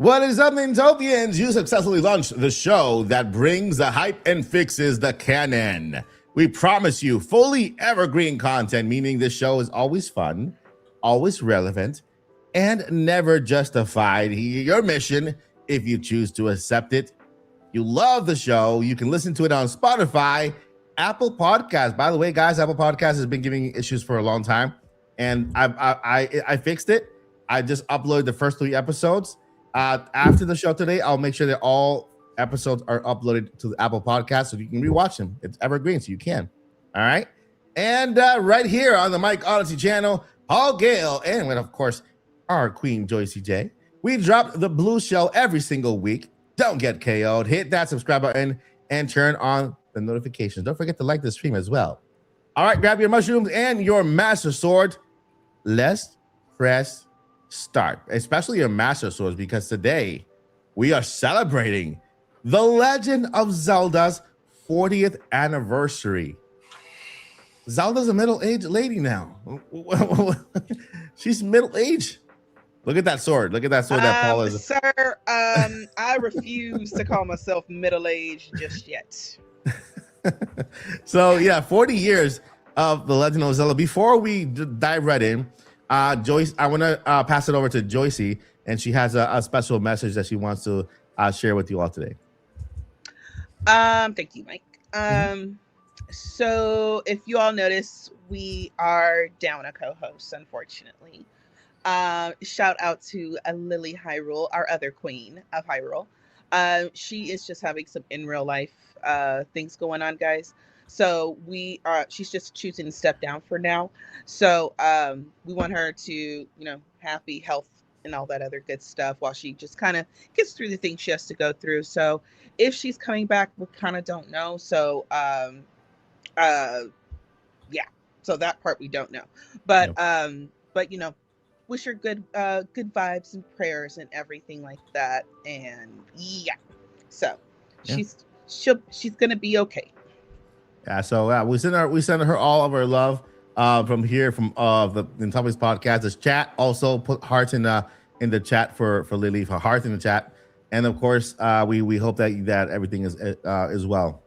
What is up, Nintopians? You successfully launched the show that brings the hype and fixes the canon. We promise you fully evergreen content, meaning this show is always fun, always relevant, and never justified. Your mission, if you choose to accept it. You love the show, you can listen to it on Spotify, Apple Podcasts. By the way, guys, Apple Podcasts has been giving issues for a long time, and I fixed it. I just uploaded the first 3 episodes. After the show today, I'll make sure that all episodes are uploaded to the Apple Podcast so you can rewatch them. It's evergreen, so you can. All right. And right here on the Mike Odyssey channel, Paul Gale, and with, of course, our queen, Joycey J. We drop the blue shell every single week. Don't get KO'd. Hit that subscribe button and turn on the notifications. Don't forget to like the stream as well. All right, grab your mushrooms and your master sword. Let's press start, especially your master swords, because today we are celebrating the Legend of Zelda's 40th anniversary. Zelda's a middle-aged lady now. She's middle-aged. Look at that sword. Look at that sword that Paul is. Sir, I refuse to call myself middle-aged just yet. So yeah, 40 years of the Legend of Zelda. Before we dive right in, Joyce, I want to pass it over to Joycey, and she has a special message that she wants to share with you all today. Thank you, Mike. So if you all notice, we are down a co-host, unfortunately. Shout out to Lily Hyrule, our other queen of Hyrule. She is just having some in real life things going on, guys. So she's just choosing to step down for now. So we want her to, happy health and all that other good stuff while she just kind of gets through the things she has to go through. So if she's coming back, we kind of don't know. So yeah, so that part we don't know. But wish her good vibes and prayers and everything like that. And yeah, so she's gonna be okay. Yeah, so we send her all of our love from here, from the Nintopians podcast. This chat also put hearts in the chat for Lily, for hearts in the chat, and of course we hope that everything is well.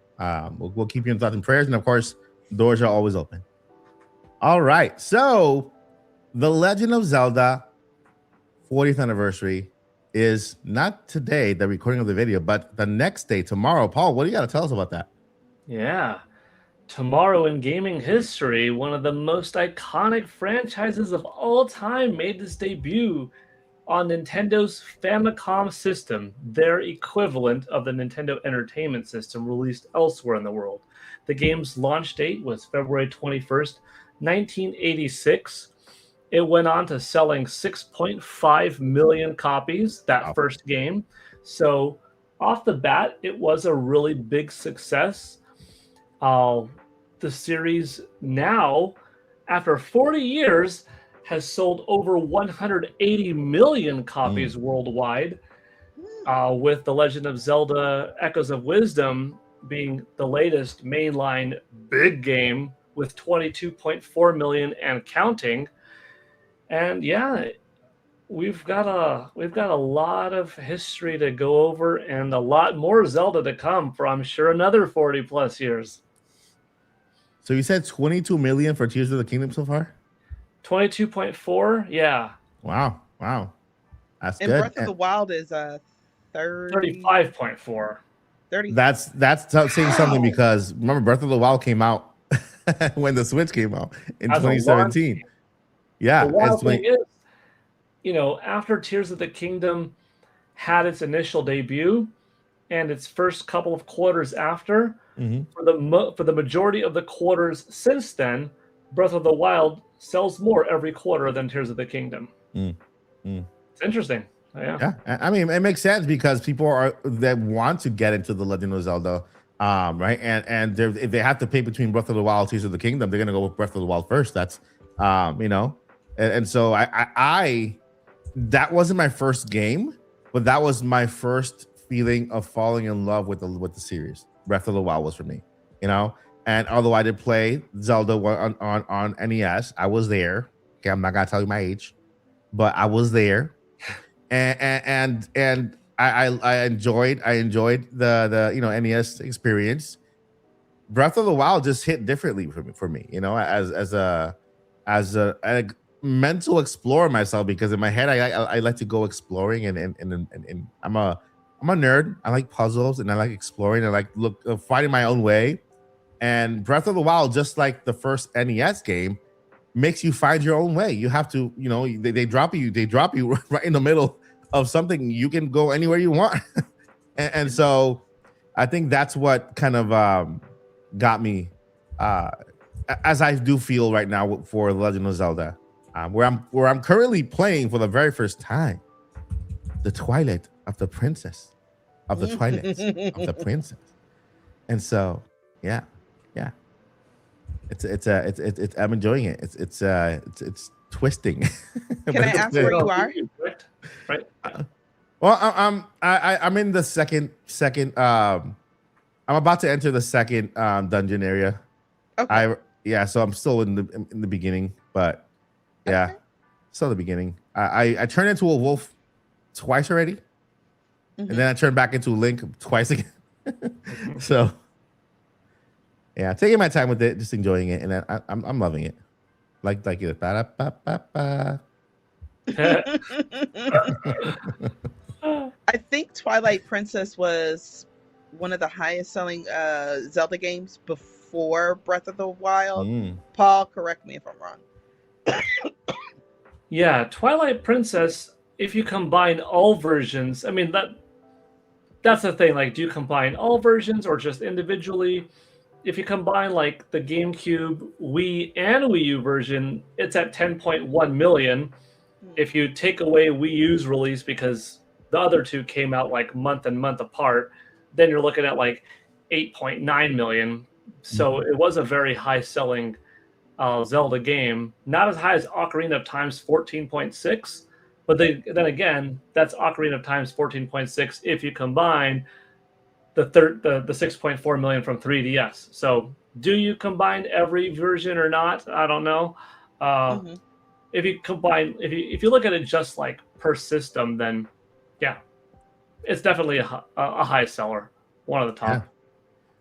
We'll keep you in thoughts and prayers, and of course doors are always open. All right, so the Legend of Zelda 40th anniversary is not today, the recording of the video, but the next day, tomorrow. Paul, what do you got to tell us about that? Yeah. Tomorrow in gaming history, one of the most iconic franchises of all time made its debut on Nintendo's Famicom system, their equivalent of the Nintendo Entertainment System released elsewhere in the world. The game's launch date was February 21st, 1986. It went on to selling 6.5 million copies that first game. So off the bat, it was a really big success. The series now, after 40 years, has sold over 180 million copies worldwide, with The Legend of Zelda Echoes of Wisdom being the latest mainline big game with 22.4 million and counting. And yeah, we've got a lot of history to go over and a lot more Zelda to come for, I'm sure, another 40 plus years. So you said 22 million for Tears of the Kingdom so far? 22.4, yeah. Wow. That's and good. Breath of the Wild is 35.4. 30. That's saying something, because remember, Breath of the Wild came out when the Switch came out in 2017. Yeah. The wild thing is, after Tears of the Kingdom had its initial debut and its first couple of quarters after, for the majority of the quarters since then, Breath of the Wild sells more every quarter than Tears of the Kingdom. It's interesting. Yeah. I mean, it makes sense because people that want to get into the Legend of Zelda, right? And if they have to pick between Breath of the Wild and Tears of the Kingdom, they're gonna go with Breath of the Wild first. That's and so I that wasn't my first game, but that was my first feeling of falling in love with the series. Breath of the Wild was for me, And although I did play Zelda on NES, I was there. Okay, I'm not gonna tell you my age, but I was there. and I enjoyed the NES experience. Breath of the Wild just hit differently for me, as a mental explorer myself, because in my head I like to go exploring, and I'm a nerd. I like puzzles and I like exploring. I like finding my own way. And Breath of the Wild, just like the first NES game, makes you find your own way. You have to, they drop you right in the middle of something. You can go anywhere you want. And so I think that's what kind of got me, as I do feel right now for Legend of Zelda, where I'm currently playing for the very first time the Twilight of the Princess, of the Twilight of the Princess. And so, yeah, yeah, it's I'm enjoying it. It's twisting. Can I ask where you are? Right. Well, I'm in the second. I'm about to enter the second dungeon area. Okay. So I'm still in the beginning, but yeah, Okay. still the beginning. I turned into a wolf twice already, and then I turned back into a Link twice again. So yeah, taking my time with it, just enjoying it, and I'm loving it. Like it. Ba-da-ba-ba-ba. I think Twilight Princess was one of the highest selling Zelda games before Breath of the Wild. Paul, correct me if I'm wrong. Yeah, Twilight Princess, if you combine all versions, I mean that's the thing, like do you combine all versions or just individually? If you combine like the GameCube, Wii, and Wii U version, it's at 10.1 million. If you take away Wii U's release because the other two came out like month and month apart, then you're looking at like 8.9 million. So it was a very high selling Zelda game. Not as high as Ocarina of Time's 14.6, but then again, that's Ocarina of Time's 14.6 if you combine the 6.4 million from 3DS. So do you combine every version or not? I don't know. If you combine, if you look at it just like per system, then yeah, it's definitely a high seller, one of the top. Yeah.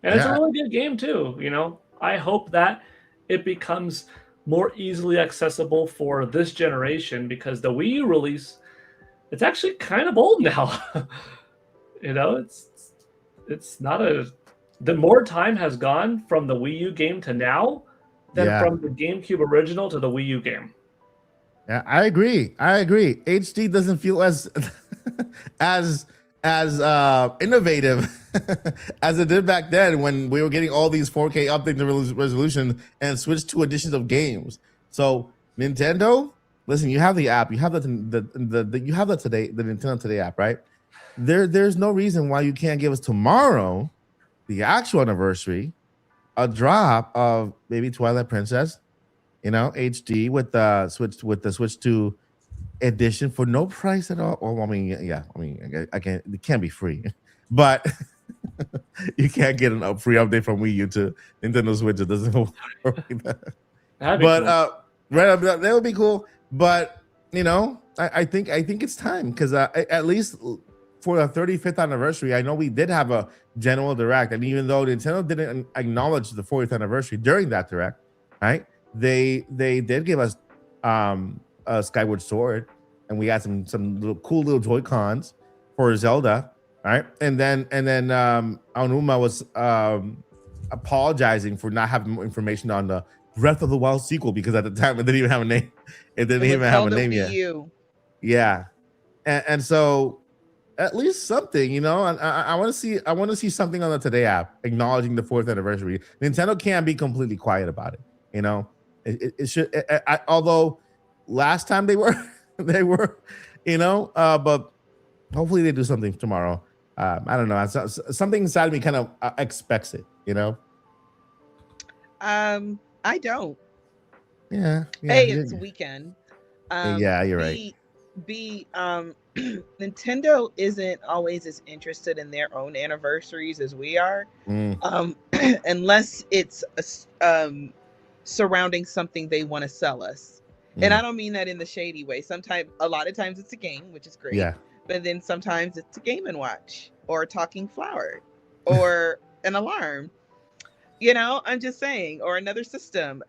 And it's a really good game too. I hope that it becomes more easily accessible for this generation, because the Wii U release, it's actually kind of old now. It's not the more time has gone from the Wii U game to now than from the GameCube original to the Wii U game. Yeah, I agree. HD doesn't feel as innovative as it did back then when we were getting all these 4K updates and resolution and switched to editions of games. So Nintendo, listen, you have the app, you have you have the Nintendo Today app, right? There's no reason why you can't give us tomorrow, the actual anniversary, a drop of maybe Twilight Princess, HD with the Switch 2 edition for no price at all. Well, I mean, I can't. It can't be free, but you can't get a free update from Wii U to Nintendo Switch. It doesn't work like that. But right, that would be cool. But I think it's time, because at least for the 35th anniversary, I know we did have a general direct, and even though Nintendo didn't acknowledge the 40th anniversary during that direct, right? They did give us a Skyward Sword, and we got some cool little Joy-Cons for Zelda, right? And then Aonuma was apologizing for not having more information on the Breath of the Wild sequel, because at the time it didn't even have a name. It didn't even have a name yet. Yeah, and so at least something, I want to see something on the Today app acknowledging the 4th anniversary. Nintendo can't be completely quiet about it. It should. Although last time they were, but hopefully they do something tomorrow. I don't know. Something inside of me kind of expects it. I don't. Yeah. A, it's weekend. Yeah, you're right. Nintendo isn't always as interested in their own anniversaries as we are, unless it's surrounding something they want to sell us. And I don't mean that in the shady way. Sometimes, a lot of times it's a game, which is great. Yeah. But then sometimes it's a Game and Watch or a talking flower or an alarm. I'm just saying, or another system.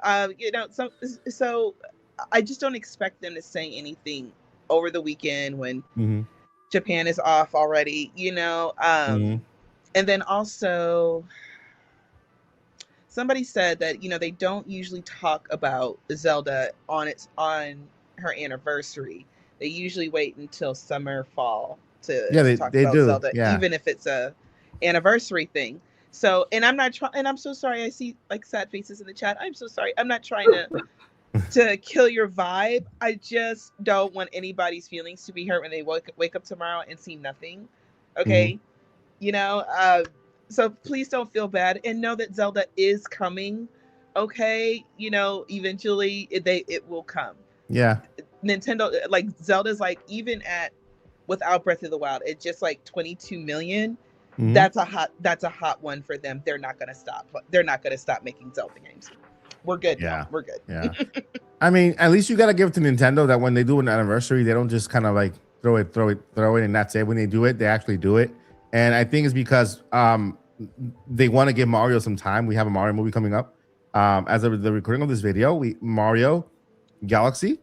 So I just don't expect them to say anything over the weekend when Japan is off already. And then also somebody said that they don't usually talk about Zelda on her anniversary. They usually wait until summer, fall to talk they about do. Zelda, Yeah. even if it's a anniversary thing. So, and I'm not trying, and I'm so sorry. I see like sad faces in the chat. I'm so sorry. I'm not trying to kill your vibe. I just don't want anybody's feelings to be hurt when they wake up tomorrow and see nothing. Okay, so please don't feel bad and know that Zelda is coming. Okay, eventually it will come. Yeah. Nintendo, like Zelda's like, even without Breath of the Wild, it's just like 22 million. That's a hot one for them. They're not gonna stop making Zelda games. We're good now. We're good. Yeah. I mean, at least you gotta give it to Nintendo that when they do an anniversary, they don't just kind of like throw it, and that's it. When they do it, they actually do it. And I think it's because they want to give Mario some time. We have a Mario movie coming up. As of the recording of this video, Mario Galaxy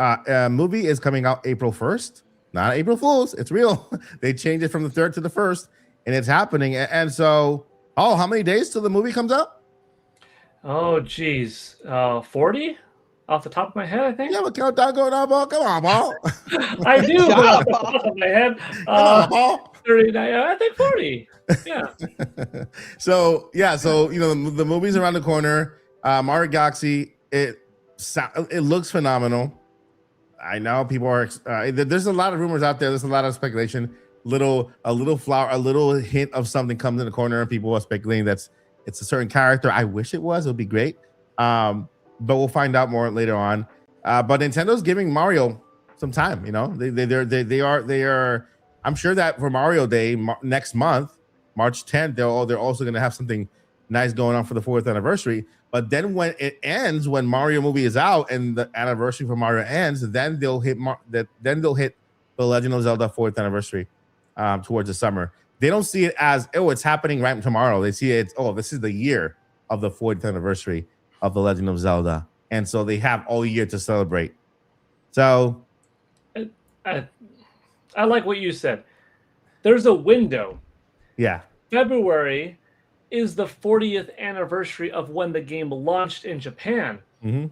movie is coming out April 1st. Not April Fools. It's real. They changed it from the 3rd to the 1st, and it's happening. And so, how many days till the movie comes out? Oh, geez. 40? Off the top of my head, I think. Yeah, but countdown going on, ball. Come on, ball. I do. Off the top of my head. Come on, ball. 39. I think 40. Yeah. So the movie's around the corner. Mario Galaxy. It looks phenomenal. I know people are. There's a lot of rumors out there. There's a lot of speculation. A little hint of something comes in the corner, and people are speculating it's a certain character. I wish it was. It would be great. But we'll find out more later on. But Nintendo's giving Mario some time. They are. I'm sure that for Mario Day next month, March 10th, they're also going to have something nice going on for the 4th anniversary. But then when it ends, when Mario movie is out and the anniversary for Mario ends, then they'll hit the Legend of Zelda 4th anniversary towards the summer. They don't see it as, it's happening right tomorrow. They see it, this is the year of the 40th anniversary of the Legend of Zelda. And so they have all year to celebrate. So I like what you said. There's a window. Yeah. February is the 40th anniversary of when the game launched in Japan.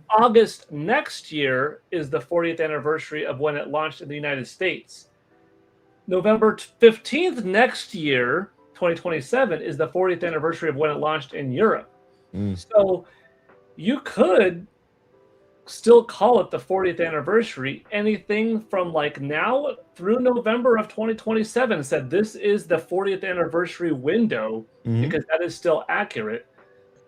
August next year is the 40th anniversary of when it launched in the United States. November 15th next year, 2027, is the 40th anniversary of when it launched in Europe. So you could still call it the 40th anniversary. Anything from like now through November of 2027 said this is the 40th anniversary window because that is still accurate.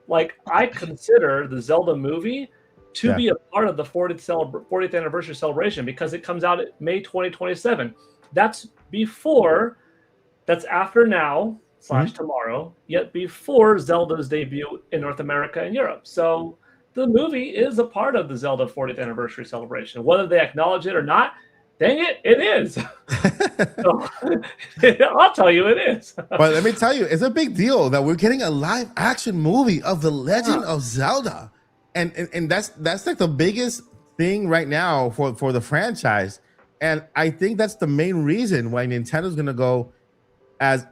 Like, I consider the Zelda movie to be a part of the 40th anniversary celebration because it comes out at May 2027. That's after now / tomorrow, yet before Zelda's debut in North America and Europe. So the movie is a part of the Zelda 40th anniversary celebration. Whether they acknowledge it or not, dang it, it is. So, I'll tell you it is. But let me tell you, it's a big deal that we're getting a live action movie of The Legend of Zelda. And that's like the biggest thing right now for the franchise. And I think that's the main reason why Nintendo's going to go as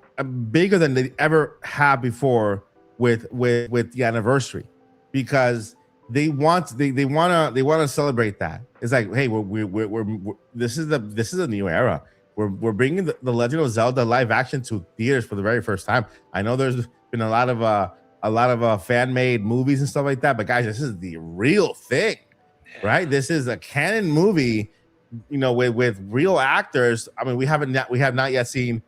bigger than they ever have before with the anniversary, because they want to celebrate that. It's like, hey, we're this is a new era. We're bringing the Legend of Zelda live action to theaters for the very first time. I know there's been a lot of fan made movies and stuff like that, but guys, this is the real thing, right? This is a canon movie, with real actors. I mean, we have not yet seen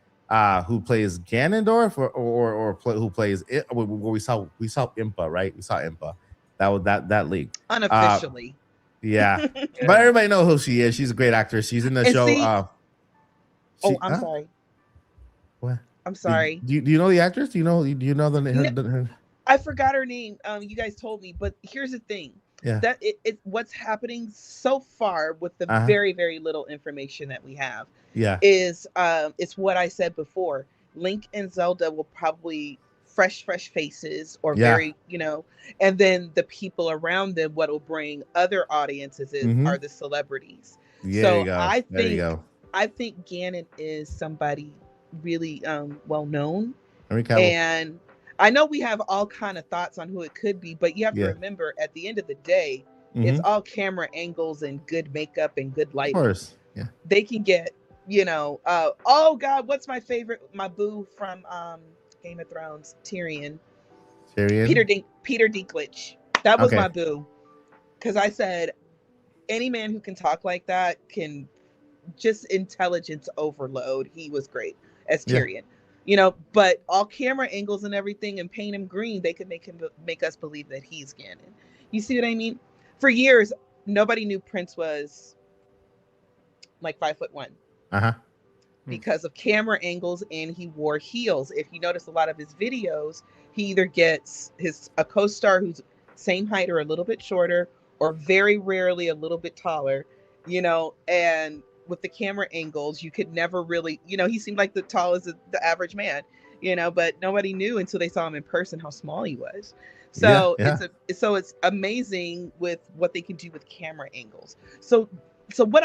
who plays Ganondorf or who plays it. We saw Impa, right? We saw Impa. That league unofficially. Yeah. But everybody knows who she is. She's a great actress. She's in the show. I'm sorry. What? I'm sorry. Do you know the actress? Do you know her? I forgot her name. You guys told me, but here's the thing. Yeah. that what's happening so far with the Uh-huh. very, very little information that we have Yeah. is it's what I said before. Link and Zelda will probably fresh faces, or Yeah. very, and then the people around them, what will bring other audiences Mm-hmm. are the celebrities. Yeah, there you So go. There you go. I think Ganon is somebody really well known, Henry Cavill. and I know we have all kind of thoughts on who it could be, but you have to Yeah. remember at the end of the day, it's Mm-hmm. all camera angles and good makeup and good Of lighting. course. Yeah. They can get, oh God, what's my favorite? My boo from Game of Thrones, Tyrion. Tyrion. Peter Dinklage. That was Okay. my boo. Because I said, any man who can talk like that can just intelligence overload. He was great as Yeah. Tyrion. But all camera angles and everything and paint him green, they could make us believe that he's Ganon. You see what I mean? For years, nobody knew Prince was like 5'1" Uh-huh. because of camera angles, and he wore heels. If you notice a lot of his videos, he either gets a co-star who's same height or a little bit shorter, or very rarely a little bit taller, and with the camera angles, you could never really, he seemed like the tallest of the average man, but nobody knew until they saw him in person how small he was. So Yeah. it's amazing with what they can do with camera angles. So what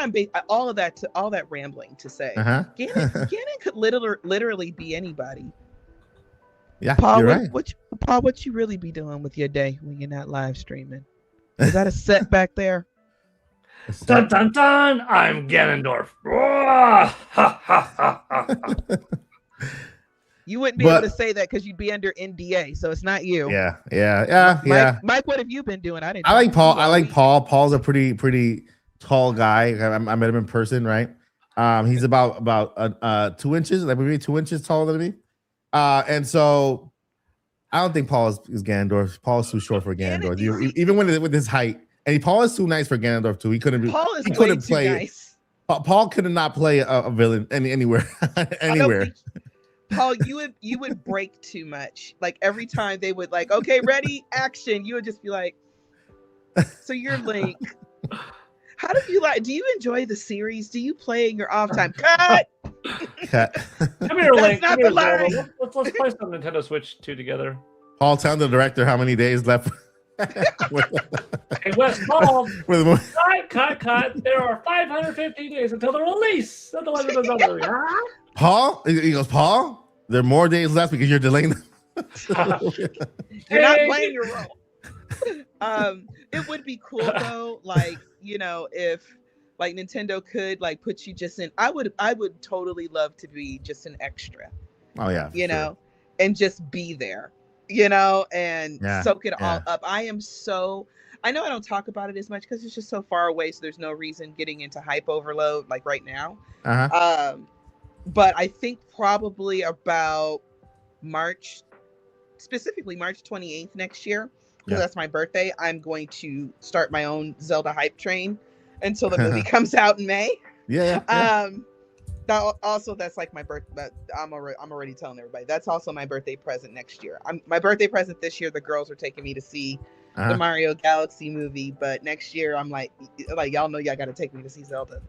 all that rambling to say, Uh-huh. Ganon could literally be anybody. Yeah, Paul, you're right. what you really be doing with your day when you're not live streaming? Is that a set back there? Dun dun dun! I'm Ganondorf. Ha ha ha ha. You wouldn't be able to say that because you'd be under NDA, so it's not you. Yeah. Mike, what have you been doing? I like Paul. Paul's a pretty tall guy. I met him in person, right? He's about 2 inches, like maybe 2 inches taller than me. And so I don't think Paul is Ganondorf. Paul is too short for Ganondorf. Even with his height. And Paul is too nice for Ganondorf too. He couldn't play. Nice. Paul could not play a villain anywhere. Paul, you would break too much. Like every time they would like, okay, ready, action. You would just be like, so you're Link. How do you enjoy the series? Do you play in your off time? Cut. Come here, Link. Not the line. Let's play some Nintendo Switch 2 together. Paul, tell the director how many days left. Hey, Wes, Paul, cut. There are 550 days until the release of The Legend of Zelda. Paul, he goes, Paul, there are more days left because you're delaying them. You're not playing your role. It would be cool though, like, if like Nintendo could like put you just in. I would totally love to be just an extra. Oh yeah, sure. And just be there. And soak it all up. I know I don't talk about it as much because it's just so far away, so there's no reason getting into hype overload like right now. But I think probably about specifically March 28th next year, because that's my birthday, I'm going to start my own Zelda hype train until the movie comes out in May. That's like my birthday. I'm already telling everybody. That's also my birthday present next year. My birthday present this year, the girls are taking me to see the Mario Galaxy movie, but next year I'm like y'all know y'all got to take me to see Zelda.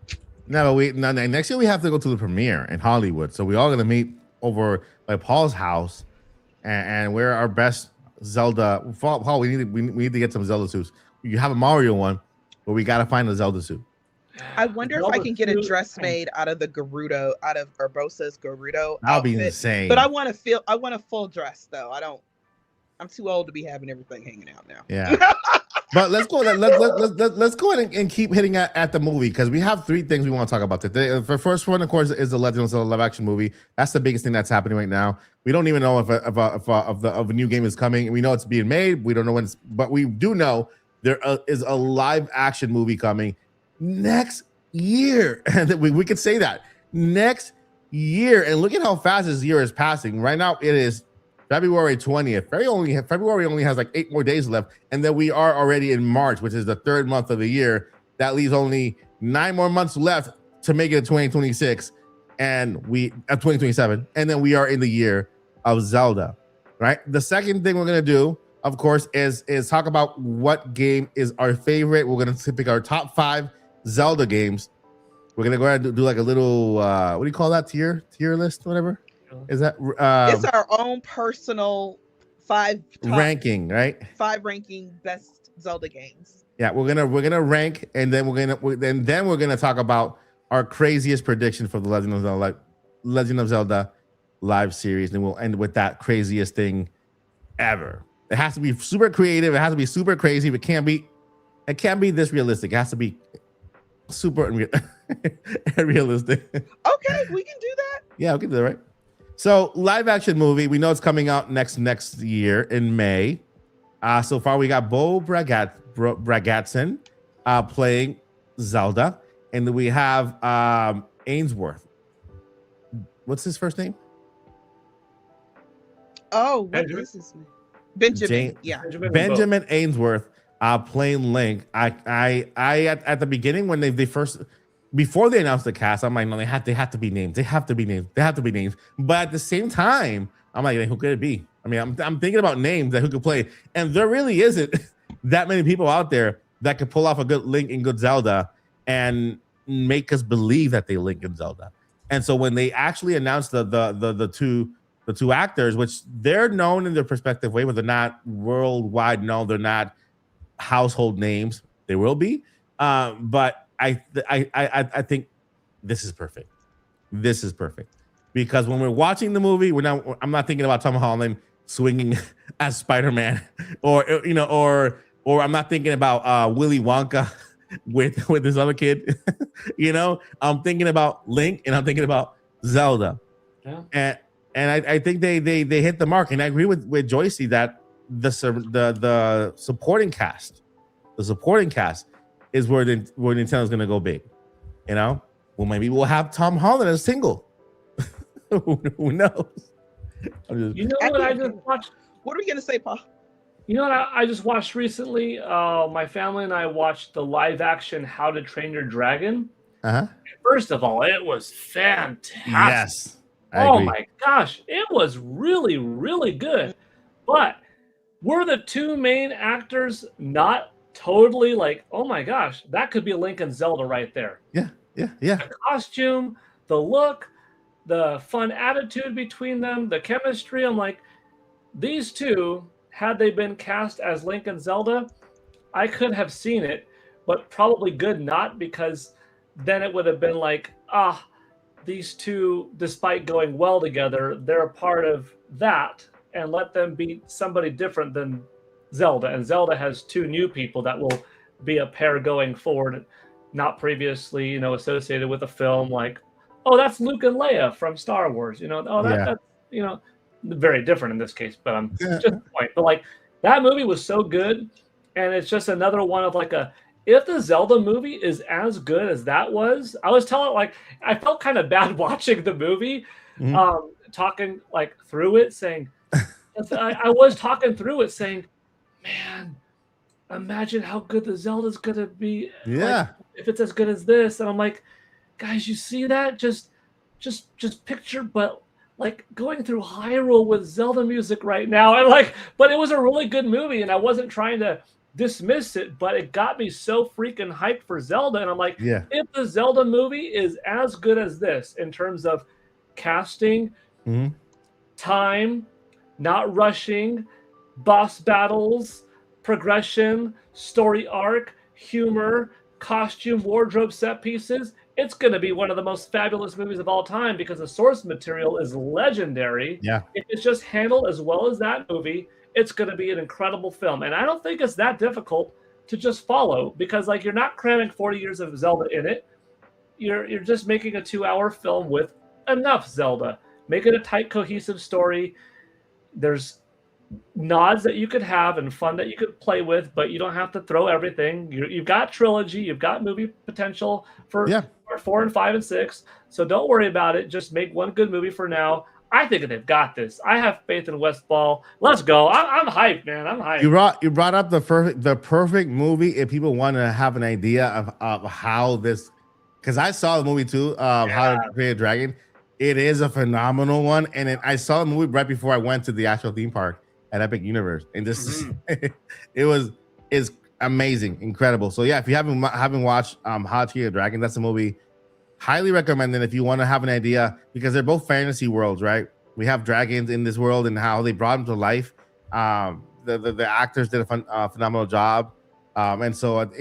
No, next year we have to go to the premiere in Hollywood. So we're all gonna meet over by Paul's house, and wear our best Zelda. Paul, we need to get some Zelda suits. You have a Mario one, but we gotta find a Zelda suit. I wonder if I can get a dress made out of Urbosa's Gerudo. That'll be insane. But I want a full dress though. I'm too old to be having everything hanging out now. Yeah. But let's go. Let's go ahead and keep hitting at the movie, because we have 3 things we want to talk about today. The first one, of course, is the Legend of Zelda live action movie. That's the biggest thing that's happening right now. We don't even know if a new game is coming. We know it's being made. We don't know when, but we do know there is a live action movie coming next year, and we could say that next year. And look at how fast this year is passing. Right now, it is February 20th. February only has like 8 more days left, and then we are already in March, which is the 3rd month of the year. That leaves only 9 more months left to make it 2026, and 2027, and then we are in the year of Zelda. Right. The second thing we're gonna do, of course, is talk about what game is our favorite. We're gonna pick our top 5 Zelda games. We're gonna go ahead and do like a little what do you call that, tier list, whatever. Is that It's our own personal 5 ranking, right? 5 ranking best Zelda games. Yeah, we're gonna rank, and then we're gonna talk about our craziest prediction for the Legend of Zelda live series, and we'll end with that craziest thing ever. It has to be super creative. It has to be super crazy. It can't be this realistic. It has to be super realistic. Okay, we can do that. Yeah, we can do that, right? So, live action movie. We know it's coming out next year in May. So far, we got Bo Bragatson playing Zelda, and then we have Ainsworth. What's his first name? Oh, what is his name? Benjamin. Benjamin Ainsworth playing Link. I at the beginning when they first, before they announced the cast, I'm like, no, they have to be named. They have to be named. But at the same time, I'm like, who could it be? I mean, I'm thinking about names that who could play, and there really isn't that many people out there that could pull off a good Link and good Zelda and make us believe that they Link and Zelda. And so when they actually announced the two actors, which they're known in their respective way, but they're not worldwide known, they're not household names. They will be, but I think this is perfect. This is perfect because when we're watching the movie, I'm not thinking about Tom Holland swinging as Spider-Man, or I'm not thinking about Willy Wonka with this other kid. I'm thinking about Link, and I'm thinking about Zelda. Yeah. And I think they hit the mark, and I agree with Joycey that the supporting cast is where Nintendo's gonna go big. Well, maybe we'll have Tom Holland as single. Who knows? What I just watched? What are we gonna say, Paul? You know what I just watched recently? My family and I watched the live action How to Train Your Dragon. First of all, it was fantastic. Yes. Oh my gosh, it was really, really good. But were the 2 main actors not totally like, oh my gosh, that could be Link and Zelda right there? Yeah. The costume, the look, the fun attitude between them, the chemistry. I'm like, these 2, had they been cast as Link and Zelda, I could have seen it, but probably good not, because then it would have been like, these 2, despite going well together, they're a part of that, and let them be somebody different than Zelda. And Zelda has 2 new people that will be a pair going forward, not previously, associated with a film like, oh, that's Luke and Leia from Star Wars. That's very different in this case, but just the point. But like, that movie was so good, and it's just another one of like if the Zelda movie is as good as that was, I was telling, like, I felt kind of bad watching the movie, talking like through it, saying, I was talking through it saying, man, imagine how good the Zelda's gonna be. Yeah. Like, if it's as good as this. And I'm like, guys, you see that? Just picture, but like going through Hyrule with Zelda music right now. And but it was a really good movie, and I wasn't trying to dismiss it, but it got me so freaking hyped for Zelda. And I'm like, if the Zelda movie is as good as this in terms of casting, time, not rushing, boss battles, progression, story arc, humor, costume, wardrobe, set pieces, it's going to be one of the most fabulous movies of all time, because the source material is legendary. Yeah. If it's just handled as well as that movie, it's going to be an incredible film. And I don't think it's that difficult to just follow, because you're not cramming 40 years of Zelda in it. You're just making a 2-hour film with enough Zelda. Make it a tight, cohesive story. There's nods that you could have and fun that you could play with, but you don't have to throw everything. You've got trilogy, you've got movie potential for 4 and 5 and 6. So don't worry about it. Just make one good movie for now. I think they've got this. I have faith in Westfall. Let's go. I'm hyped, man. I'm hyped. You brought up the perfect movie if people want to have an idea of how this, because I saw the movie too, How to Train a Dragon. It is a phenomenal one, and I saw the movie right before I went to the actual theme park at Epic Universe, and this is amazing, incredible. So yeah, if you haven't watched How to Train Your Dragon, that's a movie highly recommended if you want to have an idea, because they're both fantasy worlds, right? We have dragons in this world and how they brought them to life. The actors did a phenomenal job, and so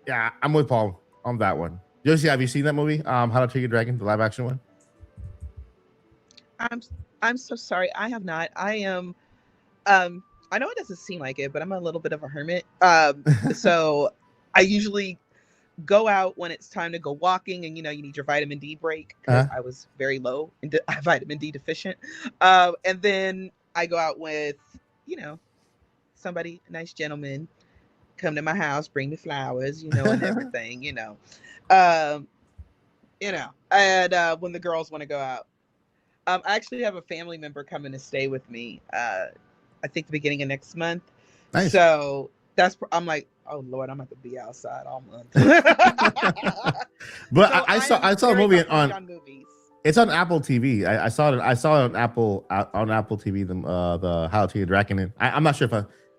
yeah, I'm with Paul on that one. Josie, have you seen that movie, How to Train Your Dragon, the live action one? I'm so sorry, I have not. I am I know it doesn't seem like it, but I'm a little bit of a hermit. So I usually go out when it's time to go walking, and you need your vitamin D break, because I was very low and vitamin D deficient. And then I go out with somebody, a nice gentleman, come to my house, bring me flowers, and everything, and when the girls want to go out, I actually have a family member coming to stay with me. I think the beginning of next month. Nice. So I'm like, oh Lord, I'm going to be outside all month. But so I saw a movie on movies. It's on Apple TV. I saw it on Apple TV. The How to Train Your Dragon. I'm not sure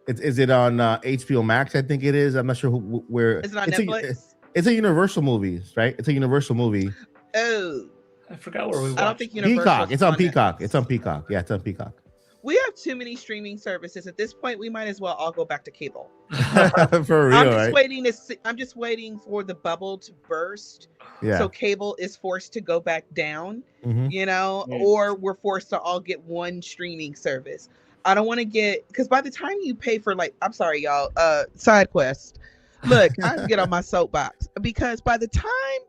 if is it on HBO Max. I think it is. I'm not sure where. Is it on Netflix? It's a Universal Movies, right? It's a Universal movie. Oh, I forgot where we watched. I don't think Universal. Peacock. It's on Peacock. It's on Peacock. Yeah, it's on Peacock. We have too many streaming services at this point. We might as well all go back to cable. For real, I'm just waiting for the bubble to burst. Yeah. So cable is forced to go back down, Mm-hmm. or we're forced to all get one streaming service. I don't want to because by the time you pay for, like, I'm sorry, y'all, side quest. Look, I get on my soapbox, because by the time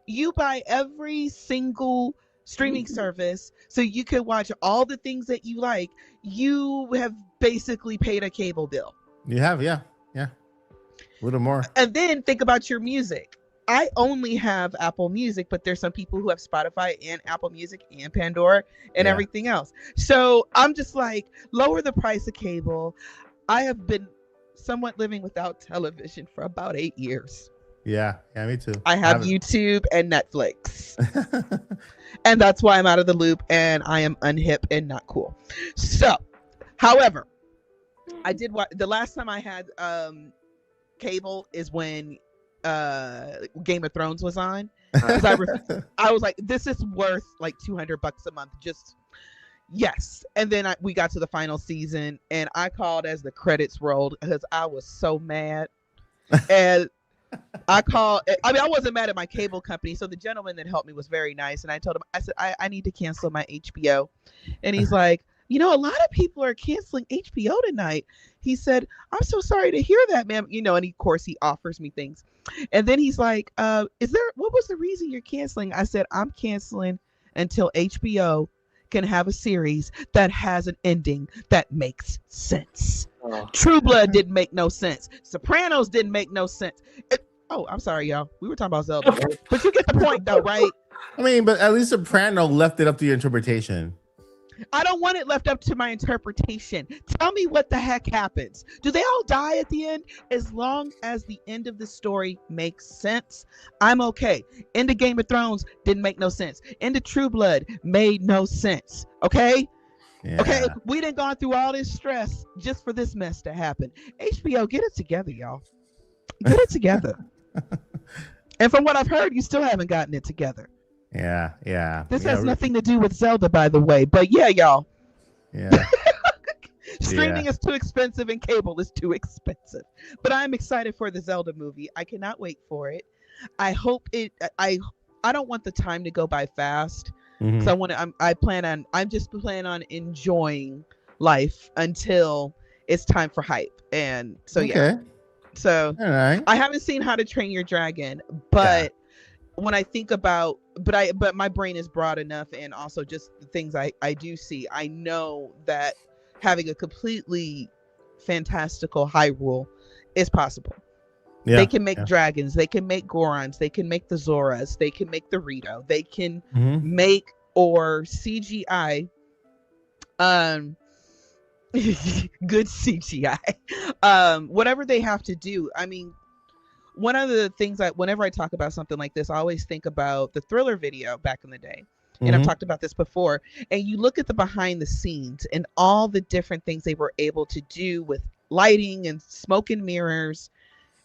you buy every single streaming service so you can watch all the things that you like, you have basically paid a cable bill. You have, yeah, a little more. And then think about your music. I only have Apple Music, but there's some people who have Spotify and Apple Music and Pandora and everything else. So I'm just like, lower the price of cable. I have been somewhat living without television for about 8 years. Yeah, me too. I have YouTube and Netflix. And that's why I'm out of the loop and I am unhip and not cool. So, however, I did the last time I had cable is when Game of Thrones was on. Because I was like, this is worth like $200 a month. Just yes. And then we got to the final season and I called as the credits rolled because I was so mad. And I wasn't mad at my cable company. So the gentleman that helped me was very nice. And I told him, I said, I need to cancel my HBO. And he's like, a lot of people are canceling HBO tonight. He said, I'm so sorry to hear that, ma'am. And of course he offers me things. And then he's like, what was the reason you're canceling? I said, I'm canceling until HBO can have a series that has an ending that makes sense. True Blood didn't make no sense. Sopranos didn't make no sense. I'm sorry, y'all. We were talking about Zelda, but you get the point, though, right? I mean, but at least Soprano left it up to your interpretation. I don't want it left up to my interpretation. Tell me what the heck happens. Do they all die at the end? As long as the end of the story makes sense, I'm okay. End of Game of Thrones didn't make no sense. End of True Blood made no sense. Okay? Yeah. Okay, we done gone through all this stress just for this mess to happen. HBO, get it together, y'all. Get it together. And from what I've heard, you still haven't gotten it together. Yeah. This has nothing to do with Zelda, by the way. But yeah, y'all. Yeah. Streaming is too expensive and cable is too expensive. But I'm excited for the Zelda movie. I cannot wait for it. I hope I don't want the time to go by fast. Mm-hmm. So I'm just planning on enjoying life until it's time for hype. And so yeah. So right. I haven't seen How to Train Your Dragon, but when I think about but my brain is broad enough, and also just the things I do see, I know that having a completely fantastical Hyrule is possible. Yeah, they can make dragons, they can make Gorons, they can make the Zoras, they can make the Rito, they can make or CGI good CGI, whatever they have to do. I mean, one of the things whenever I talk about something like this, I always think about the Thriller video back in the day. and I've Mhm. talked about this before, and you look at the behind the scenes and all the different things they were able to do with lighting and smoke and mirrors.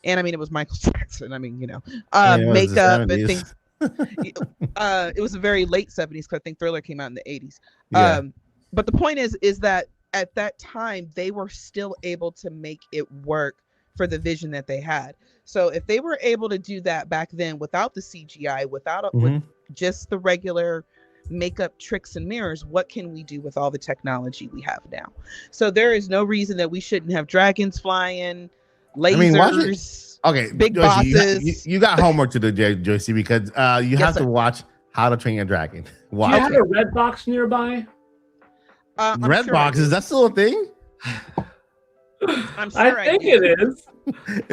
And I mean, it was Michael Jackson. I mean, I mean, it was the makeup and 70s. things. It was a very late 70s because I think Thriller came out in the 80s. Yeah. But the point is that at that time they were still able to make it work for the vision that they had. So if they were able to do that back then without the CGI, with Mhm. just the regular makeup tricks and mirrors, what can we do with all the technology we have now? So there is no reason that we shouldn't have dragons flying, I mean, watch it. lasers, Okay, big Joyce, bosses. you got homework to do, Joyce, because you Yes, have to sir. watch How to Train Your Dragon. Do you Watch have it. a red box nearby? I'm Red sure I box, is do. that still a thing? I'm I sure I think do. it is.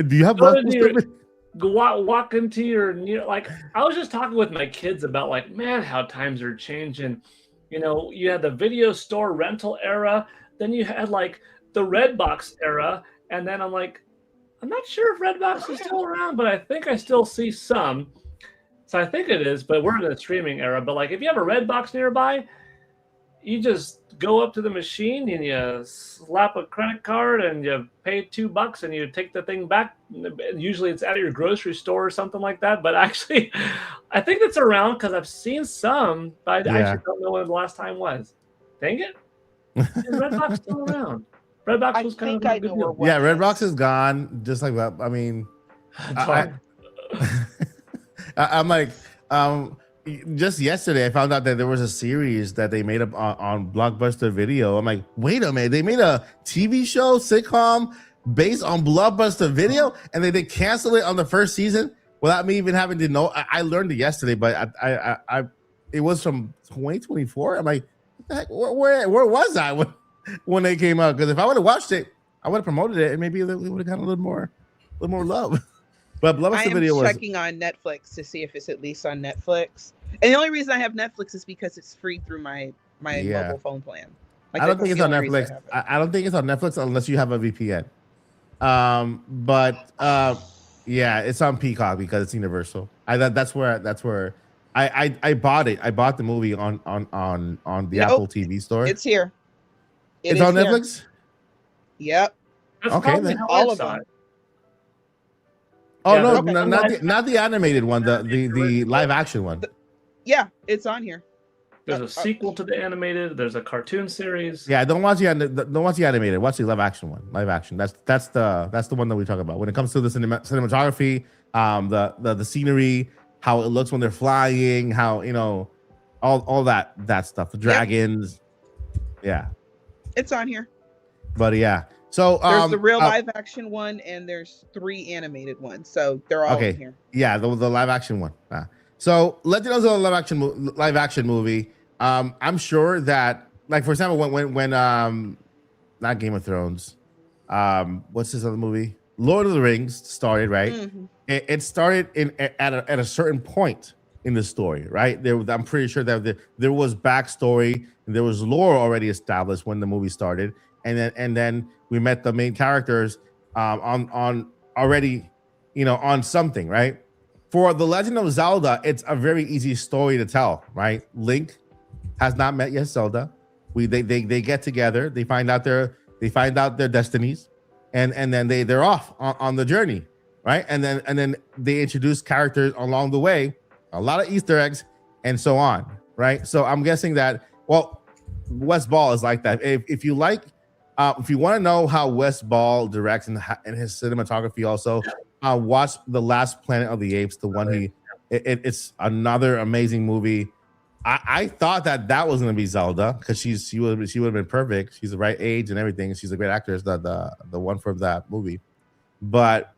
Do you have Go blood? into your- walk into your like. I was just talking with my kids about like, man, how times are changing. You had the video store rental era, then you had like the red box era, and then I'm like, I'm not sure if red box is still around, but I think I still see some. So I think it is, but we're in the streaming era. But like, if you have a red box nearby, you just go up to the machine and you slap a credit card and you pay $2 and you take the thing back. Usually it's at your grocery store or something like that. But actually, I think it's around because I've seen some, but I Yeah. actually don't know when the last time was. Dang it. Is Redbox still around? Redbox I was kind think of a I good know where deal. one Yeah, is. Redbox is gone. Just like that. I mean, Darn. I'm like, just yesterday I found out that there was a series that they made up on Blockbuster Video. I'm like, wait a minute, they made a TV show sitcom based on Blockbuster Video, and they canceled it on the first season without me even having to know. I learned it yesterday, but I it was from 2024. I'm like, what the heck? Where was I when they came out? Because if I would have watched it, I would have promoted it, and maybe it would have gotten a little more love. But I Blockbuster am Video was checking on Netflix to see if it's at least on Netflix. And the only reason I have Netflix is because it's free through my Yeah. mobile phone plan. I don't that's think it's the on only reason Netflix. I have it. I don't think it's on Netflix unless you have a VPN. Yeah, it's on Peacock because it's Universal. That's where I bought it. I bought the movie on the Nope. Apple TV store. It's here. It's is on here. Netflix. Yep. That's Okay, probably then. how All I of saw them. it. Oh Yeah, no, okay. no, not the animated one. The live action one. Yeah, it's on here. There's a sequel to the animated. There's a cartoon series. Yeah, don't watch the animated. Watch the live action one. Live action. That's the one that we talk about when it comes to the cinematography, the scenery, how it looks when they're flying, how all that stuff. The dragons. Yeah, It's on here. but yeah. So There's the real live action one, and there's 3 animated ones. So they're all in here. Yeah, the live action one. So Legend of Zelda live action movie. I'm sure that, like, for example, when not Game of Thrones, what's this other movie? Lord of the Rings started, right? Mhm. It started at a certain point in the story, right? I'm pretty sure that there was backstory and there was lore already established when the movie started, and then we met the main characters on already, on something, right? For The Legend of Zelda, it's a very easy story to tell, right? Link has not met yet Zelda. They get together, they find out their destinies, and then they're off on the journey, right? And then they introduce characters along the way, a lot of Easter eggs, and so on, right? So I'm guessing that, well, Wes Ball is like that. If you like, if you want to know how Wes Ball directs and his cinematography also, watch The Last Planet of the Apes, the one it's another amazing movie. I thought that was going to be Zelda because she would have been perfect. She's the right age and everything. She's a great actress, the one from that movie. But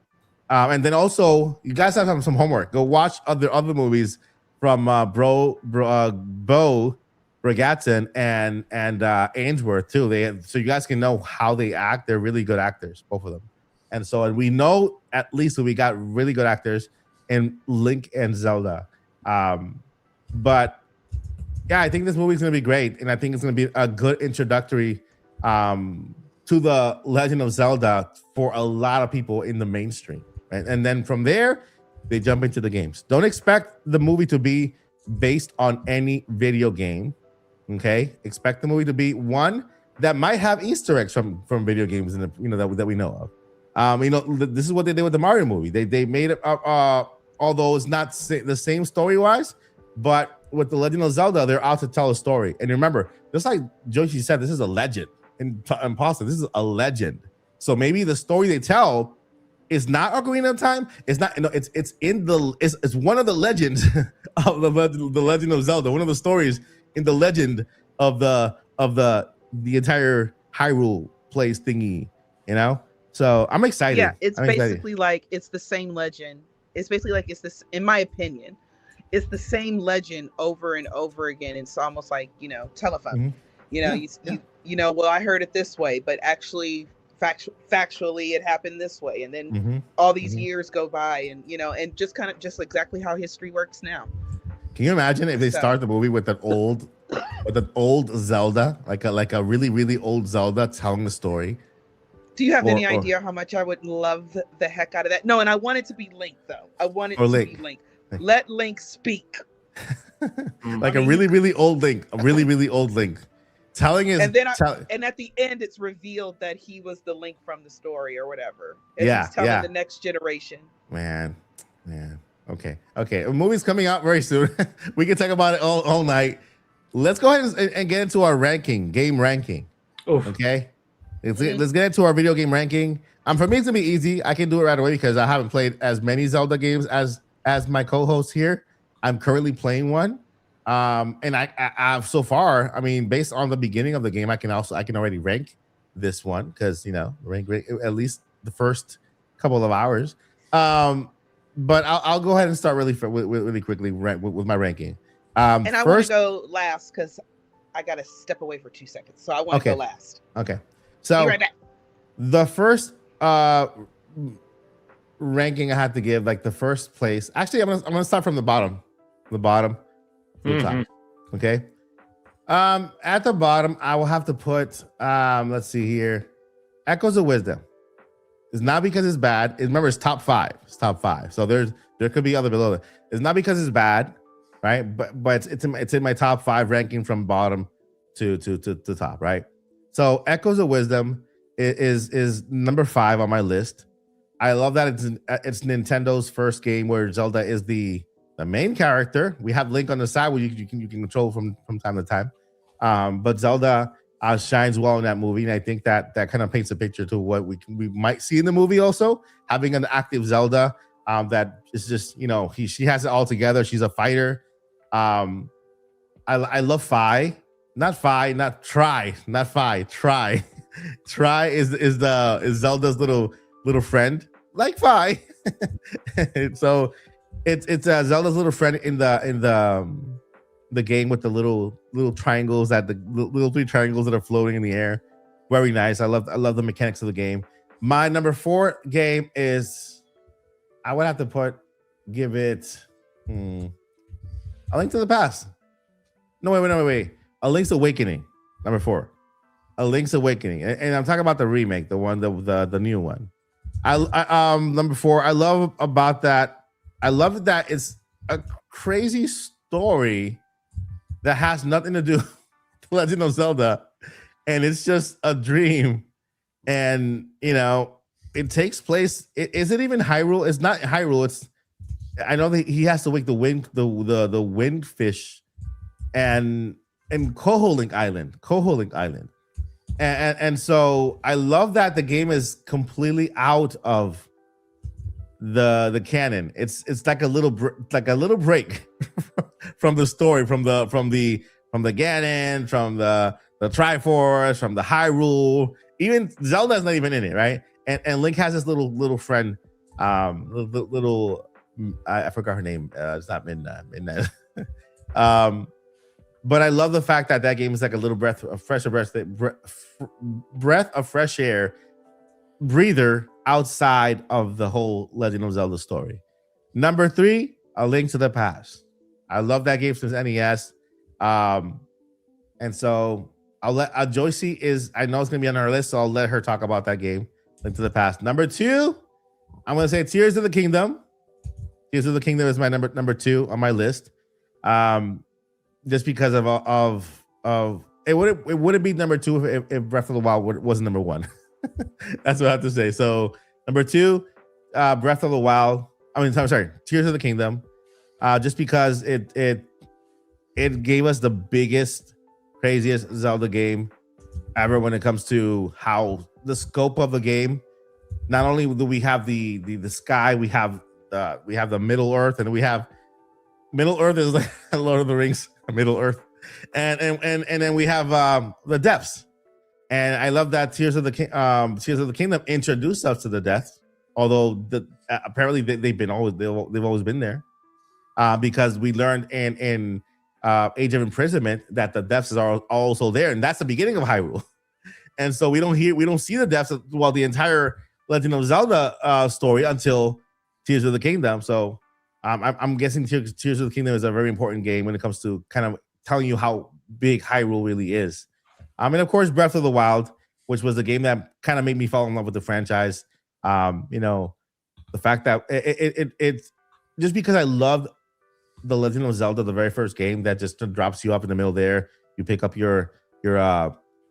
and then also you guys have some homework. Go watch other movies from Bo Bragatton and Ainsworth too. So you guys can know how they act. They're really good actors, both of them. And we know at least that we got really good actors in Link and Zelda. But yeah, I think this movie is going to be great. And I think it's going to be a good introductory to the Legend of Zelda for a lot of people in the mainstream. Right? And then from there, they jump into the games. Don't expect the movie to be based on any video game. Okay, expect the movie to be one that might have Easter eggs from video games in the, that we know of. This is what they did with the Mario movie. They made it although it's not the same story wise, but with the Legend of Zelda, they're out to tell a story. And remember, just like Joshi said, this is a legend. In Pasta, this is a legend. So maybe the story they tell is not Ocarina of Time. It's not. It's one of the legends of the Legend of Zelda. One of the stories in the legend of the entire Hyrule place thingy. So I'm excited. Yeah, it's basically like it's the same legend. It's basically like it's this, in my opinion, it's the same legend over and over again. It's almost like telephone. Mm-hmm. Well, I heard it this way, but actually factually it happened this way, and then all these years go by, and and just exactly how history works now. Can you imagine if they start the movie with an old Zelda, like a really, really old Zelda telling the story? Do you have any idea how much I would love the heck out of that? No, and I want it to be Link, though. I want it to be Link. Let Link speak. A really, really old Link. A really, really old Link. Telling his... And at the end, it's revealed that he was the Link from the story or whatever. And he's telling the next generation. Man. Okay. A movie's coming out very soon. We can talk about it all night. Let's go ahead and get into our game ranking. Oof. Okay? Let's get into our video game ranking. For me, it's gonna be easy. I can do it right away because I haven't played as many Zelda games as my co-host here. I'm currently playing one. And I've so far, based on the beginning of the game, I can already rank this one because rank at least the first couple of hours. But I'll go ahead and start really quickly with my ranking. And I want to go last because I got to step away for 2 seconds. So I want to go last. Okay. So be right back. The first ranking I have to give, like the first place. Actually, I'm gonna start from the bottom. The bottom. The top. Okay. At the bottom, I will have to put let's see here. Echoes of Wisdom. It's not because it's bad. Remember, it's top 5. It's top 5. So there could be other below it. It's not because it's bad, right? But it's in my top 5 ranking from bottom to top, right? So Echoes of Wisdom is number 5 on my list. I love that it's Nintendo's first game where Zelda is the main character. We have Link on the side where you can control from time to time. But Zelda shines well in that movie, and I think that kind of paints a picture to what we might see in the movie. Also, having an active Zelda that is just she has it all together. She's a fighter. I love Fi. Not Tri. Tri is Zelda's little friend, like Fi. So it's Zelda's little friend in the game with the little triangles, the little 3 triangles that are floating in the air. Very nice. I love the mechanics of the game. My number 4 game is, I would have to give it A Link to the Past. No, wait. A Link's Awakening, number 4. A Link's Awakening, and I'm talking about the remake, the one, the new one. I number 4. I love about that. I love that it's a crazy story that has nothing to do with Legend of Zelda, and it's just a dream. And it takes place. Is it even Hyrule? It's not Hyrule. I know that he has to wake the wind fish and Koholint Island. And so I love that the game is completely out of the canon. It's like a little break from the story, from the Ganon, from the Triforce, from the Hyrule. Even Zelda's not even in it, right? And Link has this little friend, little I forgot her name. It's not Midnight. But I love the fact that game is like a little breath of fresh air breather outside of the whole Legend of Zelda story. Number 3, A Link to the Past. I love that game since NES. And so I'll let Joycey I know it's gonna be on our list, so I'll let her talk about that game, Link to the Past. Number 2, I'm gonna say Tears of the Kingdom. Tears of the Kingdom is my number 2 on my list. Just because of it wouldn't be number 2 if Breath of the Wild wasn't number 1. That's what I have to say. So number 2, Breath of the Wild. I'm sorry, Tears of the Kingdom. Just because it gave us the biggest, craziest Zelda game ever when it comes to how the scope of the game. Not only do we have the sky, we have the Middle Earth, and we have Middle Earth is like Lord of the Rings, Middle Earth, and then we have the depths. And I love that Tears of the Kingdom introduced us to the depths, although apparently they've always been there, because we learned in Age of Imprisonment that the depths are also there, and that's the beginning of Hyrule. And so we don't see the depths the entire Legend of Zelda story until Tears of the Kingdom. So I'm guessing Tears of the Kingdom is a very important game when it comes to kind of telling you how big Hyrule really is. And of course, Breath of the Wild, which was the game that kind of made me fall in love with the franchise. The fact that it just because I loved the Legend of Zelda, the very first game that just drops you up in the middle there. You pick up your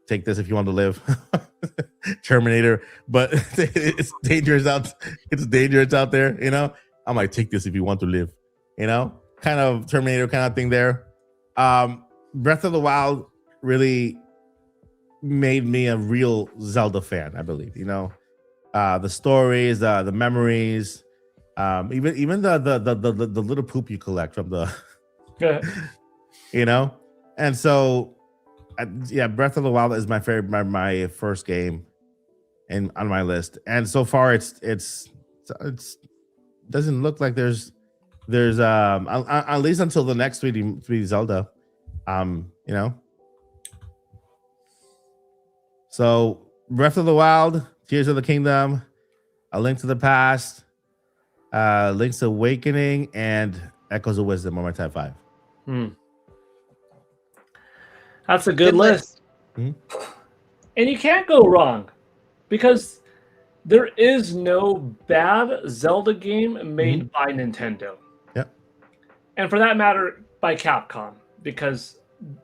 take this if you want to live, Terminator, but it's dangerous out. It's dangerous out there, I'm like, take this if you want to live, kind of Terminator kind of thing there. Breath of the Wild really made me a real Zelda fan, I believe. The stories, the memories, even the little poop you collect from the, and so. Breath of the Wild is my favorite, my first game, and on my list. And so far, it's doesn't look like there's at least until the next 3D Zelda, So Breath of the Wild, Tears of the Kingdom, A Link to the Past, Link's Awakening, and Echoes of Wisdom are my top 5. That's a good list. And you can't go wrong because there is no bad Zelda game made by Nintendo. Yep. And for that matter, by Capcom, because